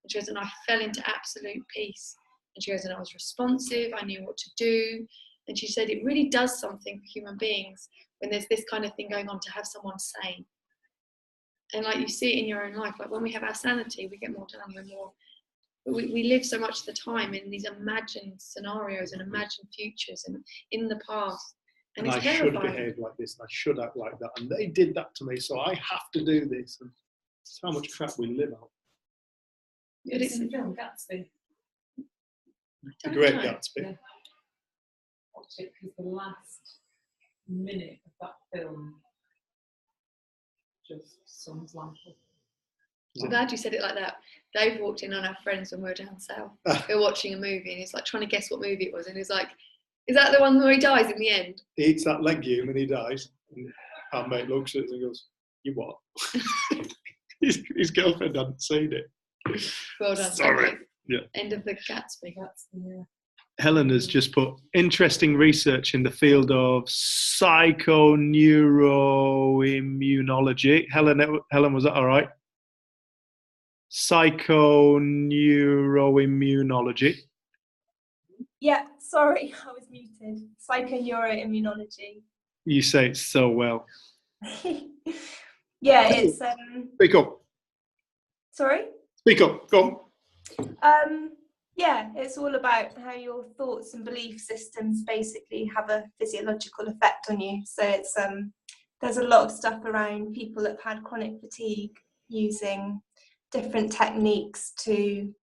And she goes, and I fell into absolute peace. And she goes, and I was responsive, I knew what to do. And she said, it really does something for human beings when there's this kind of thing going on, to have someone sane. And like you see it in your own life, like when we have our sanity, we get more done, we're more. We live so much of the time in these imagined scenarios and imagined futures and in the past. And it's terrifying. Should behave like this, and I should act like that, and they did that to me, so I have to do this. And it's how much crap we live out. But it's in the film Gatsby. The Great Gatsby. Yeah. Watch it, because the last minute of that film just sums life up. I'm glad you said it like that. Dave walked in on our friends when we were down south. We were watching a movie and he's like trying to guess what movie it was. And he's like, is that the one where he dies in the end? He eats that legume and he dies. And our mate looks at us and goes, "You what?" his girlfriend hadn't seen it. Well done. Sorry. Okay. Yeah. End of the Gatsby. Helen has just put interesting research in the field of psychoneuroimmunology. Helen, was that all right? Psychoneuroimmunology. Yeah, sorry, I was muted. Psychoneuroimmunology. You say it so well. Yeah, it's Speak up. sorry? Speak up. Go on. Yeah, it's all about how your thoughts and belief systems basically have a physiological effect on you. So it's there's a lot of stuff around people that have had chronic fatigue using different techniques to,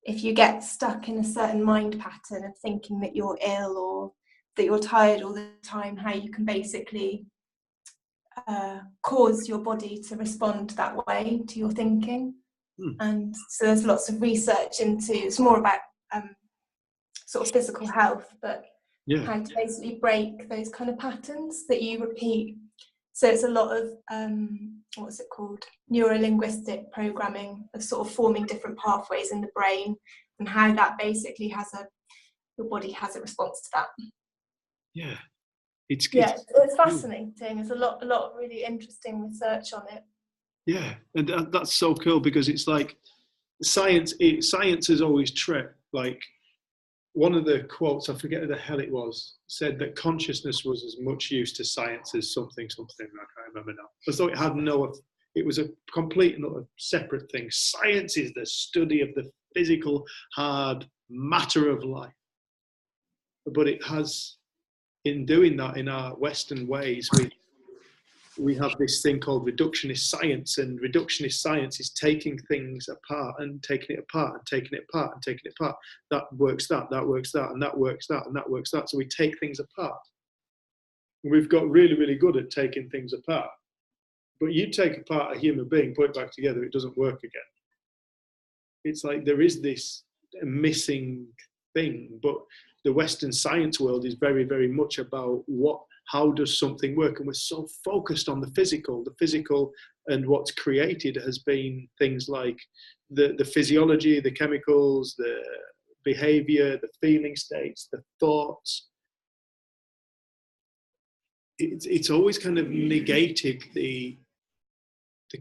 if you get stuck in a certain mind pattern of thinking that you're ill or that you're tired all the time, how you can basically cause your body to respond that way to your thinking. And so there's lots of research into, it's more about sort of physical health, but how to basically break those kind of patterns that you repeat. So it's a lot of what's it called, neuro-linguistic programming, of sort of forming different pathways in the brain, and how that basically your body has a response to that. Yeah. It's fascinating. There's a lot of really interesting research on it. Yeah, and that's so cool, because it's like science has always tripped. Like, one of the quotes, I forget who the hell it was, said that consciousness was as much use to science as something, I can't remember now. As though it had it was a complete and utter separate thing. Science is the study of the physical, hard matter of life. But it has, in doing that, in our Western ways, we have this thing called reductionist science, and reductionist science is taking things apart and taking it apart and taking it apart and taking it apart. That works that works that, and that works that, and that works that. So we take things apart. We've got really, really good at taking things apart. But you take apart a human being, put it back together, it doesn't work again. It's like there is this missing thing, but the Western science world is very, very much about how does something work? And we're so focused on the physical, and what's created has been things like the physiology, the chemicals, the behavior, the feeling states, the thoughts. It's always kind of negated the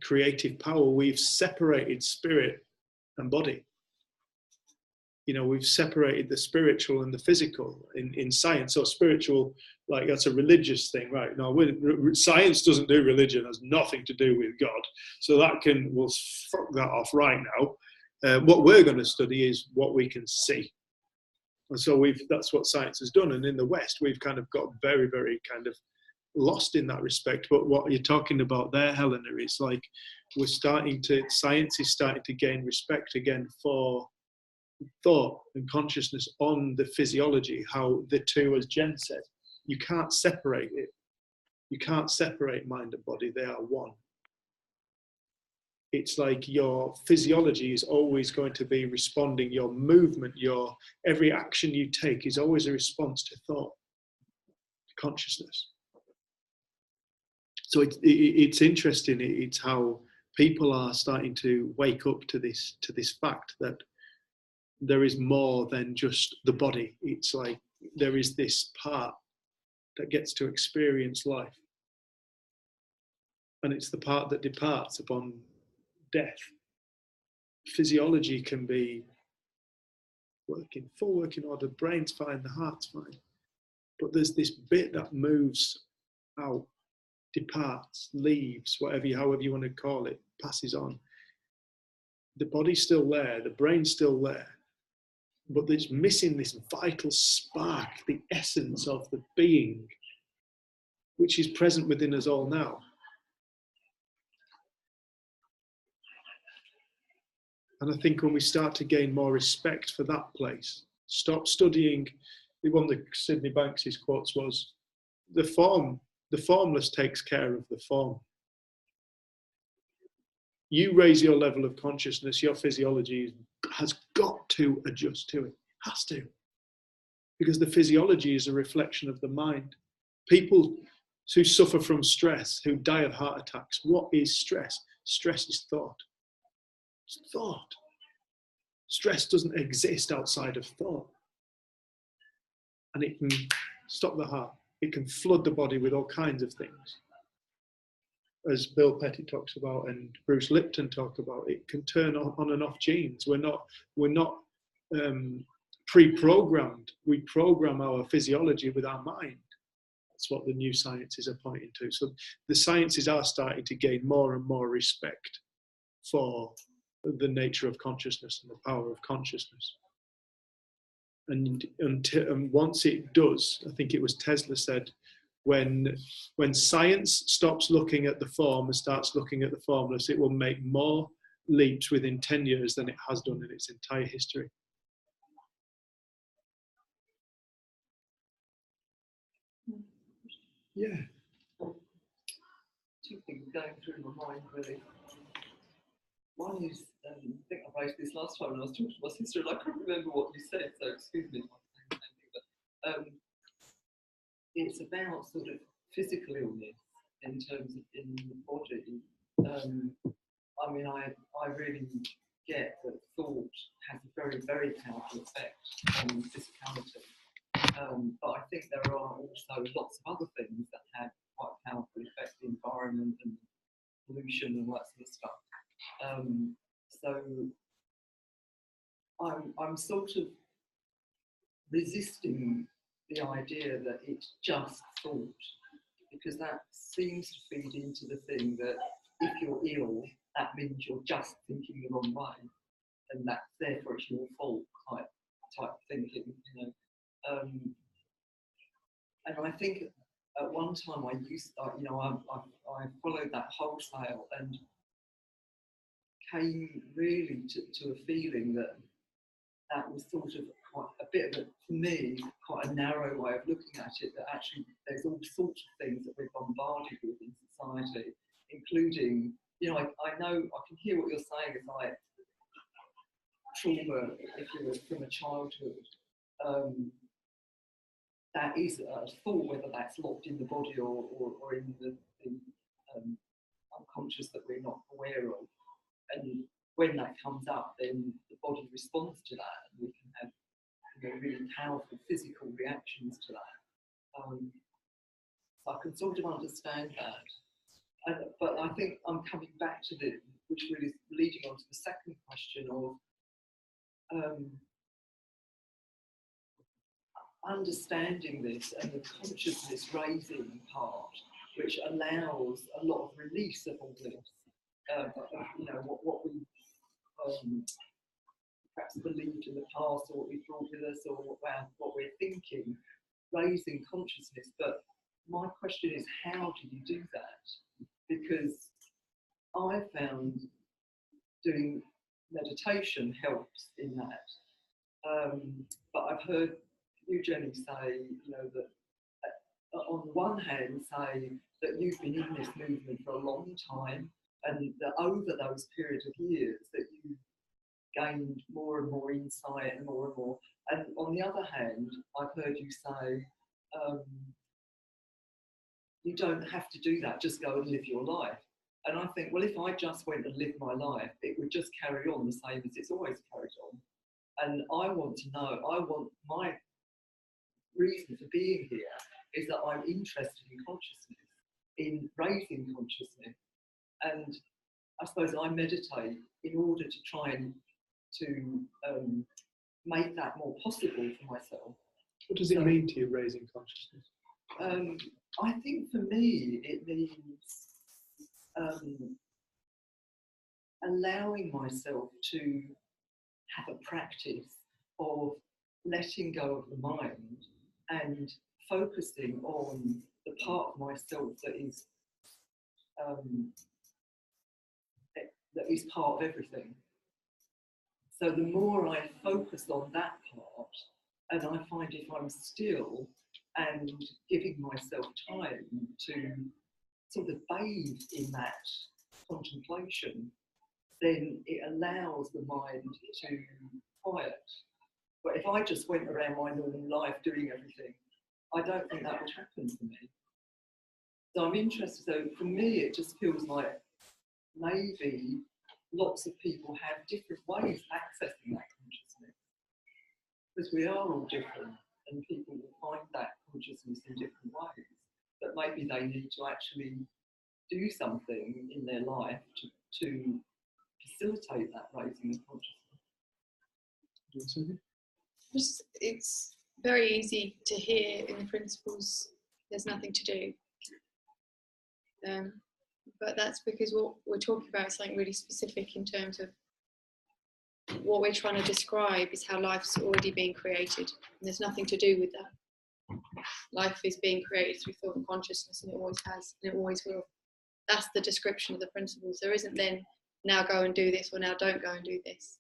creative power. We've separated spirit and body. You know, we've separated the spiritual and the physical in science. So spiritual, like, that's a religious thing, right? No, science doesn't do religion, has nothing to do with God. So we'll fuck that off right now. What we're going to study is what we can see. And so that's what science has done. And in the West, we've kind of got very, very kind of lost in that respect. But what you're talking about there, Helena, is like science is starting to gain respect again for thought and consciousness on the physiology, how the two, as Jen said, you can't separate it. You can't separate mind and body, they are one. It's like your physiology is always going to be responding, your movement, every action you take is always a response to thought, to consciousness. So it's interesting, it's how people are starting to wake up to this fact that there is more than just the body. It's like there is this part that gets to experience life. And it's the part that departs upon death. Physiology can be full working order, brain's fine, the heart's fine. But there's this bit that moves out, departs, leaves, however you want to call it, passes on. The body's still there, the brain's still there. But it's missing this vital spark, the essence of the being, which is present within us all now. And I think when we start to gain more respect for that place, stop studying, one of the Sydney Banks's quotes was, the formless takes care of the form. You raise your level of consciousness, your physiology has got to adjust to it. Has to. Because the physiology is a reflection of the mind. People who suffer from stress, who die of heart attacks. What is stress? Stress is thought. It's thought. Stress doesn't exist outside of thought. And it can stop the heart. It can flood the body with all kinds of things. As Bill Petty talks about and Bruce Lipton talk about, it can turn on and off genes. We're not pre-programmed. We program our physiology with our mind. That's what the new sciences are pointing to. So the sciences are starting to gain more and more respect for the nature of consciousness and the power of consciousness. And once it does, I think it was Tesla said, when science stops looking at the form and starts looking at the formless, it will make more leaps within 10 years than it has done in its entire history. Yeah. Two things going through my mind, really. One is, I think I raised this last time when I was talking to my sister, and I couldn't remember what you said, so excuse me if I'm saying the same thing, but it's about sort of physical illness in terms of in the body. I mean, I really get that thought has a very, very powerful effect on physicality. But I think there are also lots of other things that have quite a powerful effect, the environment and pollution and all that sort of stuff. So I'm sort of resisting the idea that it's just thought, because that seems to feed into the thing that if you're ill, that means you're just thinking the wrong way, and that therefore it's your fault type thinking, you know. And I think at one time I used, you know, I followed that wholesale and came really to a feeling that that was sort of quite a bit of for me, quite a narrow way of looking at it, that actually there's all sorts of things that we're bombarded with in society, including, you know, I know, I can hear what you're saying, it's like trauma, if you're from a childhood, that is a thought, whether that's locked in the body or in the unconscious that we're not aware of. And when that comes up, then the body responds to that, and we can have, you know, really powerful physical reactions to that. So I can sort of understand that. But I think I'm coming back to which really is leading on to the second question of understanding this and the consciousness raising part, which allows a lot of release of all this. You know, what we perhaps believed in the past, or what we brought with us, or what we're thinking, raising consciousness. But my question is, how do you do that? Because I found doing meditation helps in that. But I've heard you, Jenny, say, you know, that on the one hand, say that you've been in this movement for a long time, and that over those periods of years that you gained more and more insight and more. And on the other hand, I've heard you say, you don't have to do that, just go and live your life. And I think, well, if I just went and lived my life, it would just carry on the same as it's always carried on. And I want to know, my reason for being here is that I'm interested in consciousness, in raising consciousness. And I suppose I meditate in order to try and to make that more possible for myself. What does it mean to you, raising consciousness? I think for me, it means allowing myself to have a practice of letting go of the mind and focusing on the part of myself that is part of everything. So the more I focus on that part, and I find if I'm still and giving myself time to sort of bathe in that contemplation, then it allows the mind to quiet. But if I just went around my normal life doing everything, I don't think that would happen for me. So I'm interested, so for me it just feels like maybe lots of people have different ways of accessing that consciousness, because we are all different and people will find that consciousness in different ways, but maybe they need to actually do something in their life to facilitate that raising of consciousness. It's very easy to hear in the principles there's nothing to do. But that's because what we're talking about is something really specific in terms of what we're trying to describe is how life's already being created. And there's nothing to do with that. Life is being created through thought and consciousness, and it always has, and it always will. That's the description of the principles. There isn't then, now go and do this, or now don't go and do this.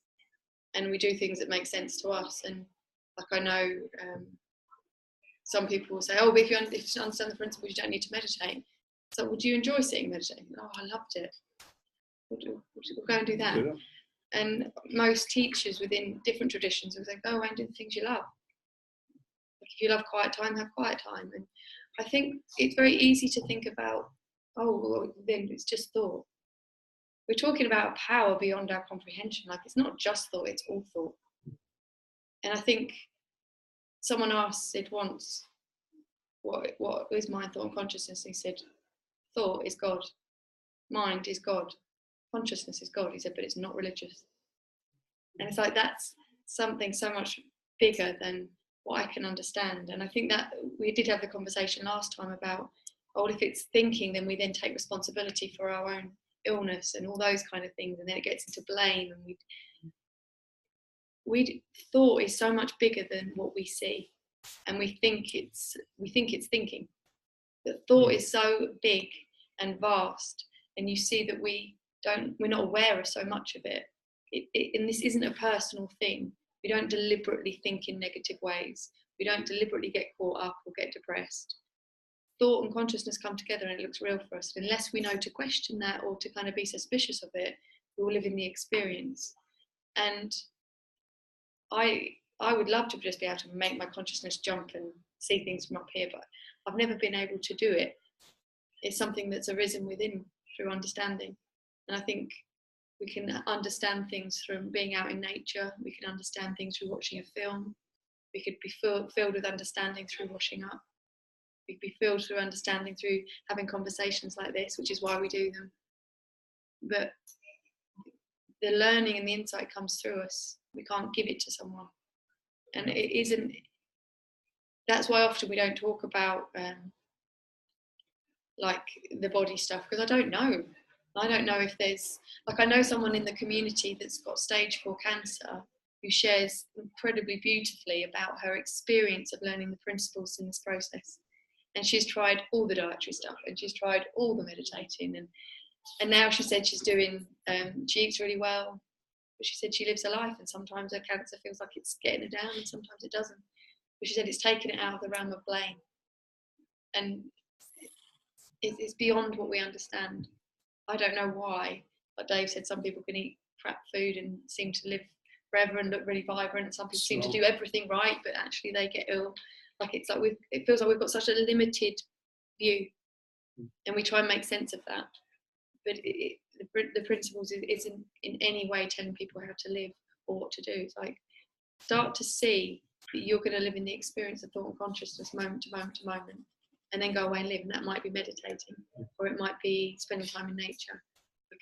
And we do things that make sense to us. And like I know some people will say, oh, but if you understand the principles, you don't need to meditate. So would you enjoy sitting meditating? Oh, I loved it. We'll go and do that. Yeah. And most teachers within different traditions will say, go away and do the things you love. Like if you love quiet time, have quiet time. And I think it's very easy to think about, oh, well, then it's just thought. We're talking about power beyond our comprehension. Like it's not just thought, it's all thought. And I think someone asked Sid once, what is mind, thought and consciousness? And he said, thought is God, mind is God, consciousness is God. He said, but it's not religious. And it's like, that's something so much bigger than what I can understand. And I think that we did have the conversation last time about, oh, if it's thinking, then we then take responsibility for our own illness and all those kind of things. And then it gets into blame. And thought is so much bigger than what we see. And we think it's thinking. But thought is so big and vast, and you see that we're not aware of so much of it. And this isn't a personal thing. We don't deliberately think in negative ways. We don't deliberately get caught up or get depressed. Thought and consciousness come together and it looks real for us. Unless we know to question that or to kind of be suspicious of it, we will live in the experience. And I would love to just be able to make my consciousness jump and see things from up here, but I've never been able to do it. It's something that's arisen within through understanding. And I think we can understand things from being out in nature. We can understand things through watching a film. We could be filled with understanding through washing up. We could be filled through understanding through having conversations like this, which is why we do them. But the learning and the insight comes through us. We can't give it to someone. And it isn't, that's why often we don't talk about like the body stuff, because I don't know. I don't know if there's, like I know someone in the community that's got stage 4 cancer who shares incredibly beautifully about her experience of learning the principles in this process. And she's tried all the dietary stuff and she's tried all the meditating and now she said she's doing, she eats really well, but she said she lives her life and sometimes her cancer feels like it's getting her down and sometimes it doesn't. But she said it's taken it out of the realm of blame. And it's beyond what we understand. I don't know why, but Dave said some people can eat crap food and seem to live forever and look really vibrant. Some people seem to do everything right, but actually they get ill. Like it's like it feels like we've got such a limited view, and we try and make sense of that. But the principles isn't in any way telling people how to live or what to do. It's like start to see that you're going to live in the experience of thought and consciousness moment to moment to moment, and then go away and live. And that might be meditating, or it might be spending time in nature.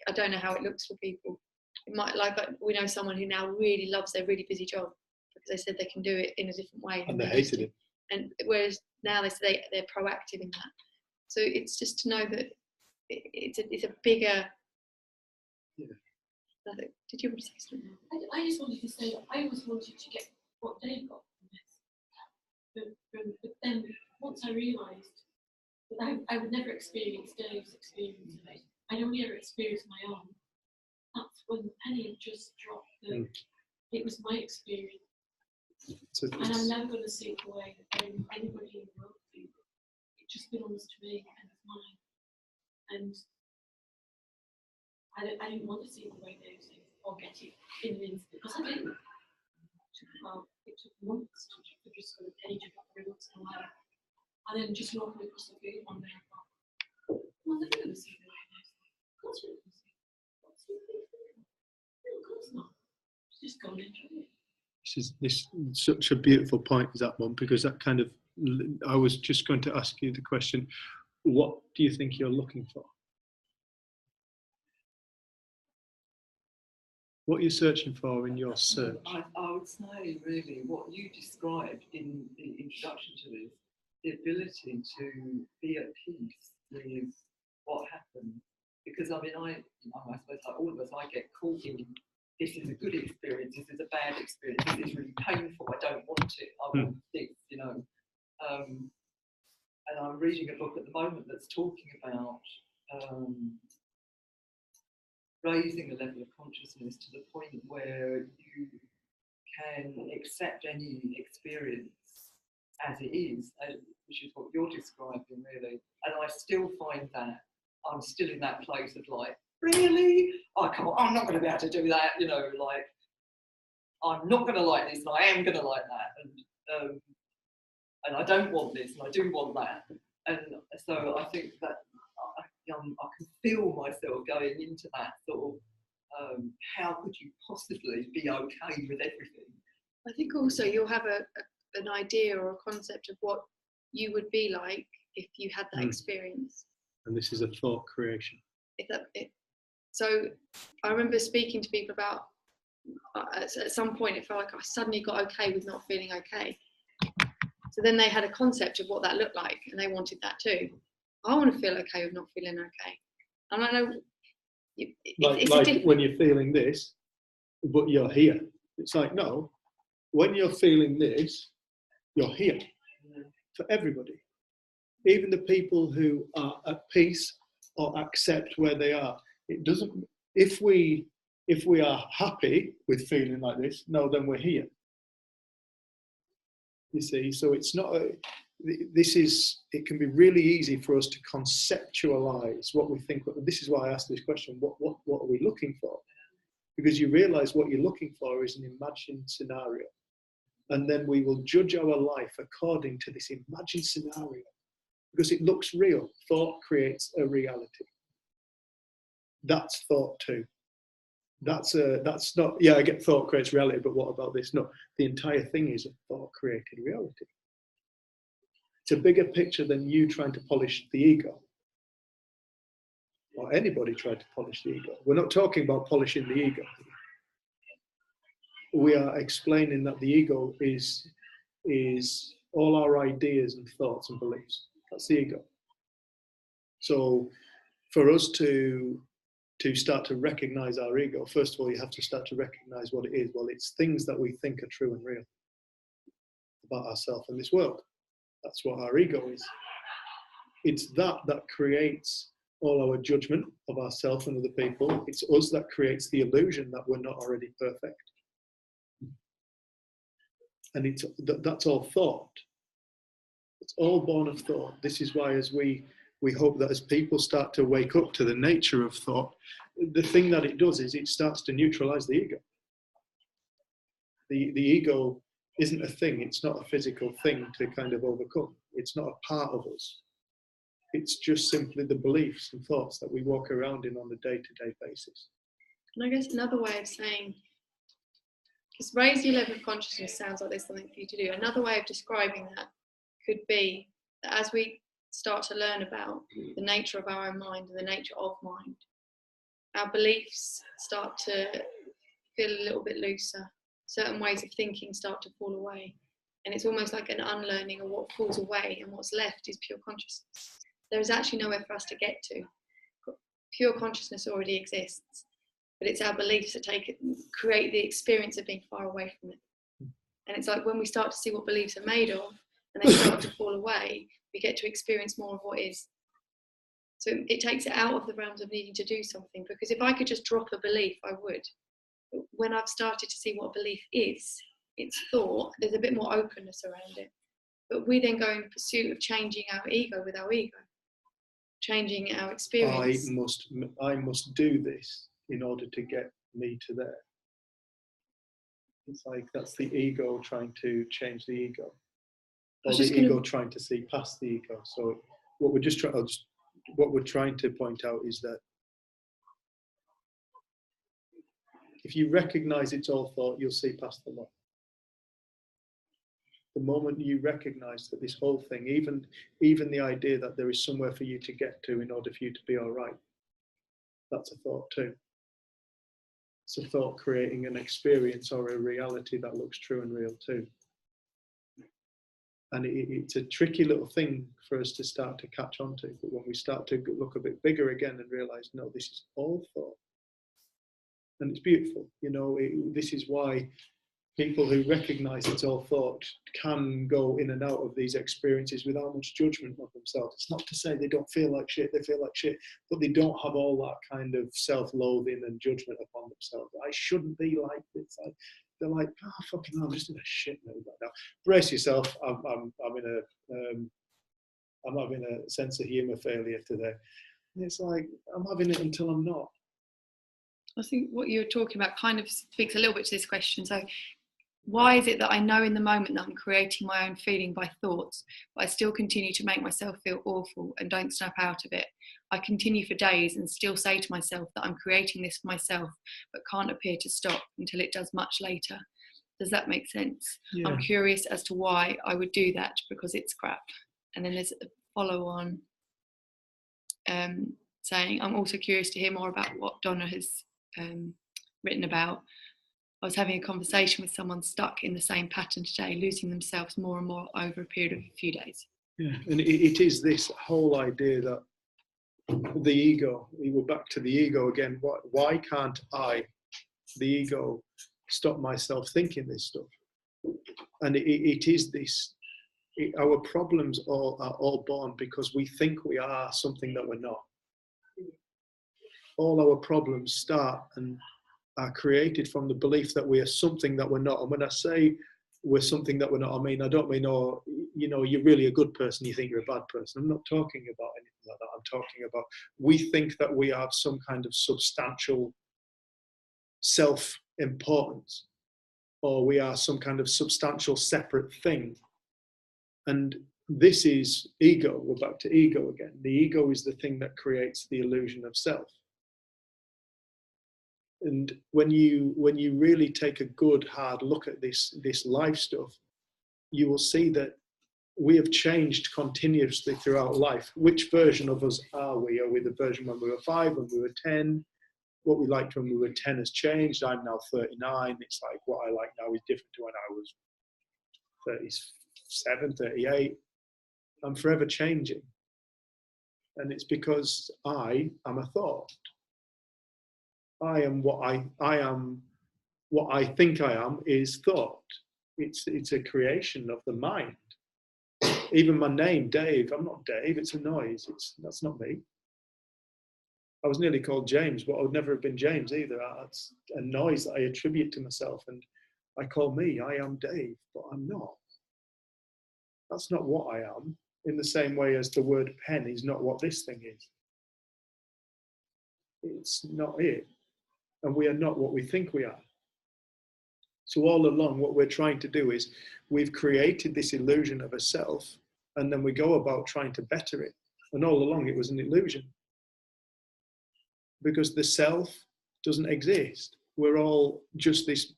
I don't know how it looks for people. It might, like we know someone who now really loves their really busy job because they said they can do it in a different way. And they hated it. And whereas now they say they're proactive in that. So it's just to know that it's a bigger. Yeah. Did you want to say something? I just wanted to say that I always wanted to get what Dave got from this. But then once I realised that I would never experience Dave's experience of it, I'd only ever experienced my own. That's when the penny just dropped. It was my experience. And I'm never going to see the way that anybody in the world feels. It just belongs to me and it's mine. And I didn't want to see the way they say or get it in an instant because I didn't. It took months to just sort of gauge it very once in a while. And then just walking across the field one day, I thought, Well, they're going to see the videos. Of course we're going to see. What's the big deal? No, of course not. Just go and enjoy it. This such a beautiful point, is that, Mum, because that kind of, I was just going to ask you the question, what do you think you're looking for? What are you searching for in your search? I would say, really, what you described in the introduction to this, the ability to be at peace with what happened. Because, I mean, I suppose like all of us, I get caught in, this is a good experience, this is a bad experience, this is really painful, I don't want it, I want this, you know. And I'm reading a book at the moment that's talking about raising the level of consciousness to the point where you can accept any experience as it is, which is what you're describing, really. And I still find that I'm still in that place of like, really? Oh, come on, I'm not going to be able to do that, you know, like, I'm not going to like this, and I am going to like that, and I don't want this, and I do want that. And so I think that I can feel myself going into that sort of, how could you possibly be okay with everything? I think also you'll have an idea or a concept of what you would be like if you had that experience. And this is a thought creation. So I remember speaking to people about, at some point it felt like I suddenly got okay with not feeling okay. So then they had a concept of what that looked like, and they wanted that too. I want to feel okay with not feeling okay. And I know, like when you're feeling this, but you're here. It's like, no, when you're feeling this, you're here for everybody. Even the people who are at peace or accept where they are. It doesn't, if we are happy with feeling like this, no, then we're here. You see, so it's not, it can be really easy for us to conceptualize what we think. This is why I asked this question, what are we looking for? Because you realize what you're looking for is an imagined scenario. And then we will judge our life according to this imagined scenario because it looks real. Thought creates a reality. That's thought too. That's not, yeah, I get thought creates reality, but what about this? No, the entire thing is a thought created reality. It's a bigger picture than you trying to polish the ego. Or anybody trying to polish the ego. We're not talking about polishing the ego. We are explaining that the ego is all our ideas and thoughts and beliefs. That's the ego. So for us to start to recognize our ego, first of all, you have to start to recognize what it is. Well, it's things that we think are true and real about ourselves and this world. That's what our ego is. It's that creates all our judgment of ourselves and other people. It's us that creates the illusion that we're not already perfect. And that's all thought. It's all born of thought. This is why, as we hope that as people start to wake up to the nature of thought, the thing that it does is it starts to neutralize the ego. The ego isn't a thing. It's not a physical thing to kind of overcome. It's not a part of us. It's just simply the beliefs and thoughts that we walk around in on a day-to-day basis. And I guess another way of saying, because raise your level of consciousness sounds like there's something for you to do. Another way of describing that could be that as we start to learn about the nature of our own mind and the nature of mind, our beliefs start to feel a little bit looser. Certain ways of thinking start to fall away. And it's almost like an unlearning of what falls away, and what's left is pure consciousness. There is actually nowhere for us to get to. Pure consciousness already exists, but it's our beliefs that create the experience of being far away from it. And it's like when we start to see what beliefs are made of, and they start to fall away, we get to experience more of what is. So it takes it out of the realms of needing to do something, because if I could just drop a belief, I would. But when I've started to see what belief is, it's thought, there's a bit more openness around it. But we then go in pursuit of changing our ego with our ego, changing our experience. I must do this in order to get me to there. It's like that's the ego trying to change the ego, or the ego trying to see past the ego. So what we're just trying, I'll just what we're trying to point out is that if you recognize it's all thought, you'll see past the lie. The moment you recognize that this whole thing, even the idea that there is somewhere for you to get to in order for you to be all right, that's a thought too. It's a thought creating an experience or a reality that looks true and real too. And it's a tricky little thing for us to start to catch on to. But when we start to look a bit bigger again and realize, no, this is all thought. And it's beautiful. You know, this is why people who recognize it's all thought can go in and out of these experiences without much judgment of themselves. It's not to say they don't feel like shit, they feel like shit, but they don't have all that kind of self-loathing and judgment upon themselves. I shouldn't be like this. They're like, oh, fucking hell, I'm just in a shit mood right now. Brace yourself. I'm having a sense of humour failure today. And it's like, I'm having it until I'm not. I think what you're talking about kind of speaks a little bit to this question. So why is it that I know in the moment that I'm creating my own feeling by thoughts, but I still continue to make myself feel awful and don't snap out of it? I continue for days and still say to myself that I'm creating this for myself, but can't appear to stop until it does much later. Does that make sense? Yeah. I'm curious as to why I would do that, because it's crap. And then there's a follow on saying, I'm also curious to hear more about what Donna has written about. I was having a conversation with someone stuck in the same pattern today, losing themselves more and more over a period of a few days. Yeah, and it is this whole idea that the ego, we go back to the ego again. Why can't I, the ego, stop myself thinking this stuff? And it is this, our problems are all born because we think we are something that we're not. All our problems start and are created from the belief that we are something that we're not. And when I say we're something that we're not, I don't mean, oh, you know, you're really a good person, you think you're a bad person. I'm not talking about anything like that. I'm talking about, we think that we have some kind of substantial self-importance, or we are some kind of substantial separate thing. And this is ego. We're back to ego again. The ego is the thing that creates the illusion of self. And when you really take a good hard look at this life stuff, you will see that we have changed continuously throughout life. Which version of us are we? Are we the version when we were 5, when we were 10? What we liked when we were 10 has changed. I'm now 39. It's like what I like now is different to when I was 37, 38. I'm forever changing. And it's because I am a thought. I am what I am. What I think I am is thought. It's a creation of the mind. Even my name, Dave. I'm not Dave. It's a noise. That's not me. I was nearly called James, but I would never have been James either. That's a noise that I attribute to myself, and I call me. I am Dave, but I'm not. That's not what I am. In the same way as the word pen is not what this thing is. It's not it. And we are not what we think we are. So all along, what we're trying to do is we've created this illusion of a self, and then we go about trying to better it. And all along, it was an illusion. Because the self doesn't exist. We're all just this,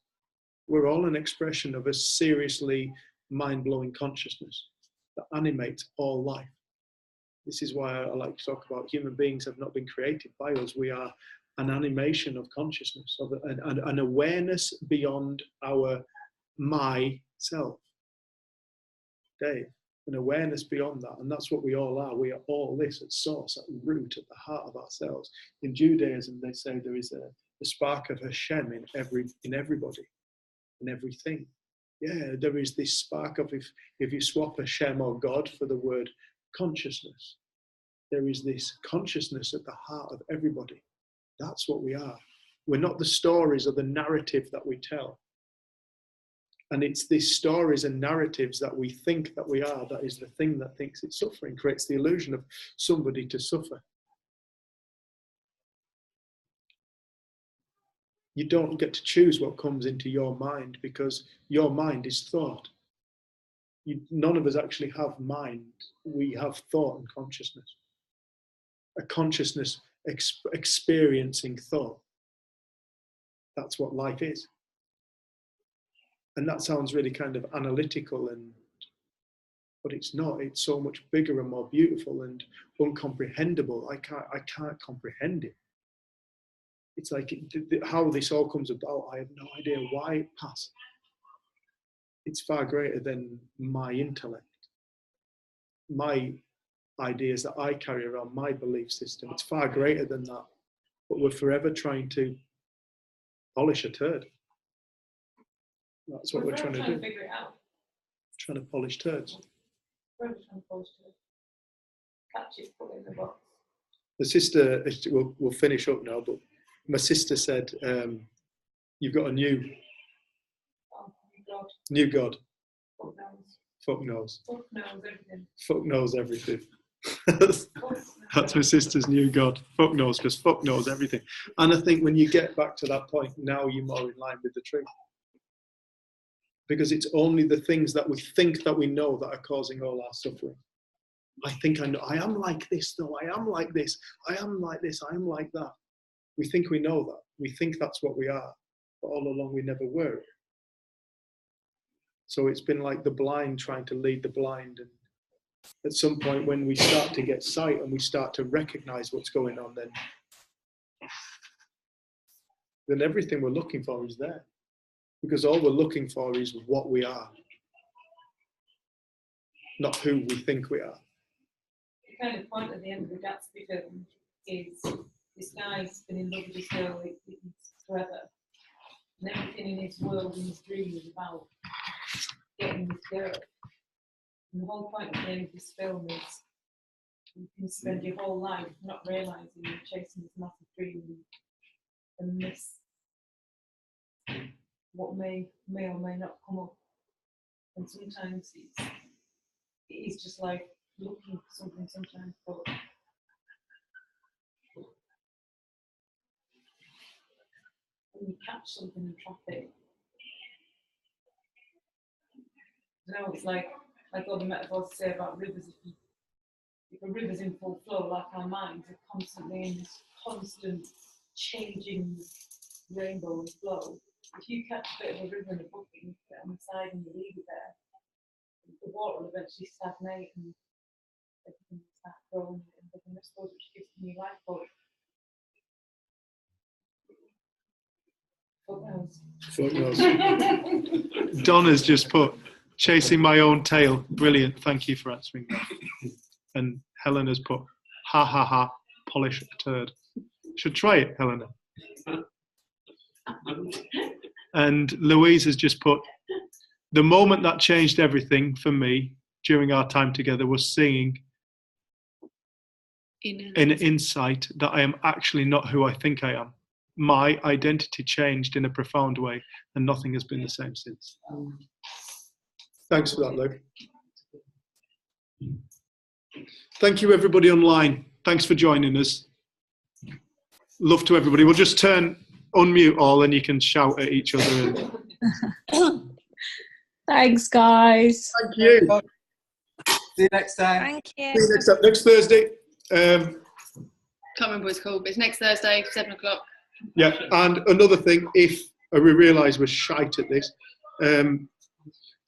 we're all an expression of a seriously mind-blowing consciousness that animates all life. This is why I like to talk about human beings have not been created by us. We are an animation of consciousness, of an awareness beyond our myself. Dave, an awareness beyond that. And that's what we all are. We are all this at source, at root, at the heart of ourselves. In Judaism, they say there is a spark of Hashem in everybody, in everything. Yeah, there is this spark of, if you swap Hashem or God for the word consciousness, there is this consciousness at the heart of everybody. That's what we are. We're not the stories or the narrative that we tell. And it's these stories and narratives that we think that we are, that is the thing that thinks it's suffering, creates the illusion of somebody to suffer. You don't get to choose what comes into your mind because your mind is thought. None of us actually have mind. We have thought and consciousness. a consciousness experiencing thought. That's what life is. And that sounds really kind of analytical, but it's not. It's so much bigger and more beautiful and uncomprehendable. I can't comprehend it. It's like how this all comes about. I have no idea why it passed. It's far greater than my intellect, my ideas that I carry around, my belief system. It's far greater than that. But we're forever trying to polish a turd. That's what we're trying to do. Figure it out. Trying to polish turds. We're trying to polish turds. Catch it, put it in the box. The sister, we'll finish up now, but my sister said, you've got a new God. Fuck knows. Fuck knows everything. Fuck knows everything. That's my sister's new God. Fuck knows, because fuck knows everything. And I think when you get back to that point, now you're more in line with the truth. Because it's only the things that we think that we know that are causing all our suffering. I think I know. I am like this, though. I am like this. I am like this. I am like that. We think we know that. We think that's what we are. But all along we never were. So it's been like the blind trying to lead the blind. And at some point when we start to get sight and we start to recognize what's going on, then everything we're looking for is there. Because all we're looking for is what we are, not who we think we are. The kind of point at the end of the Gatsby film is this guy's been in love with this girl forever. And everything in his world and his dream is about getting this girl. And the whole point at the end of this film is you can spend your whole life not realising you're chasing this massive dream and miss what may or may not come up. And sometimes it is just like looking for something sometimes, but when you catch something in traffic, you know, it's like all the metaphors say about rivers. If a river's in full flow, like our minds are constantly in this constant changing rainbow and flow. If you catch a bit of a river in a bucket and you put it on the side and you leave it there, the water will eventually stagnate and everything will start growing and everything, I suppose, which gives a new life force. Fuck knows. Donna's just put, chasing my own tail. Brilliant. Thank you for answering that. And Helena's put, ha ha ha, polish a turd. Should try it, Helena. And Louise has just put, the moment that changed everything for me during our time together was seeing in insight that I am actually not who I think I am. My identity changed in a profound way and nothing has been the same since. Thanks for that, Luke. Thank you, everybody online. Thanks for joining us. Love to everybody. We'll just unmute all and you can shout at each other. Thanks, guys. Thank you. See you next time. Thank you. See you next Thursday. Can't remember what it's called, but it's next Thursday, 7 o'clock. Yeah, and another thing, if we realise we're shite at this,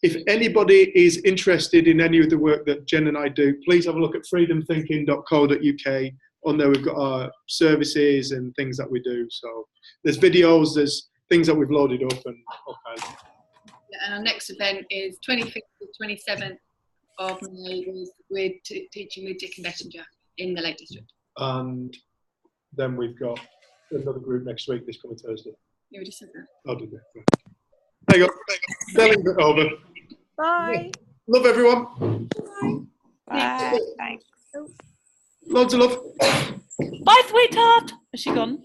if anybody is interested in any of the work that Jen and I do, please have a look at freedomthinking.co.uk. On there we've got our services and things that we do. So there's videos, there's things that we've loaded up and all kinds. Yeah, and our next event is 25th to 27th of May. We're teaching with Dick and Bettinger in the Lake District. And then we've got another group next week, this coming Thursday. Yeah, we just said that. I'll do that. There you go. Selling it over. Bye. Love everyone. Bye. Thanks. Loads of love. Bye, sweetheart. Has she gone?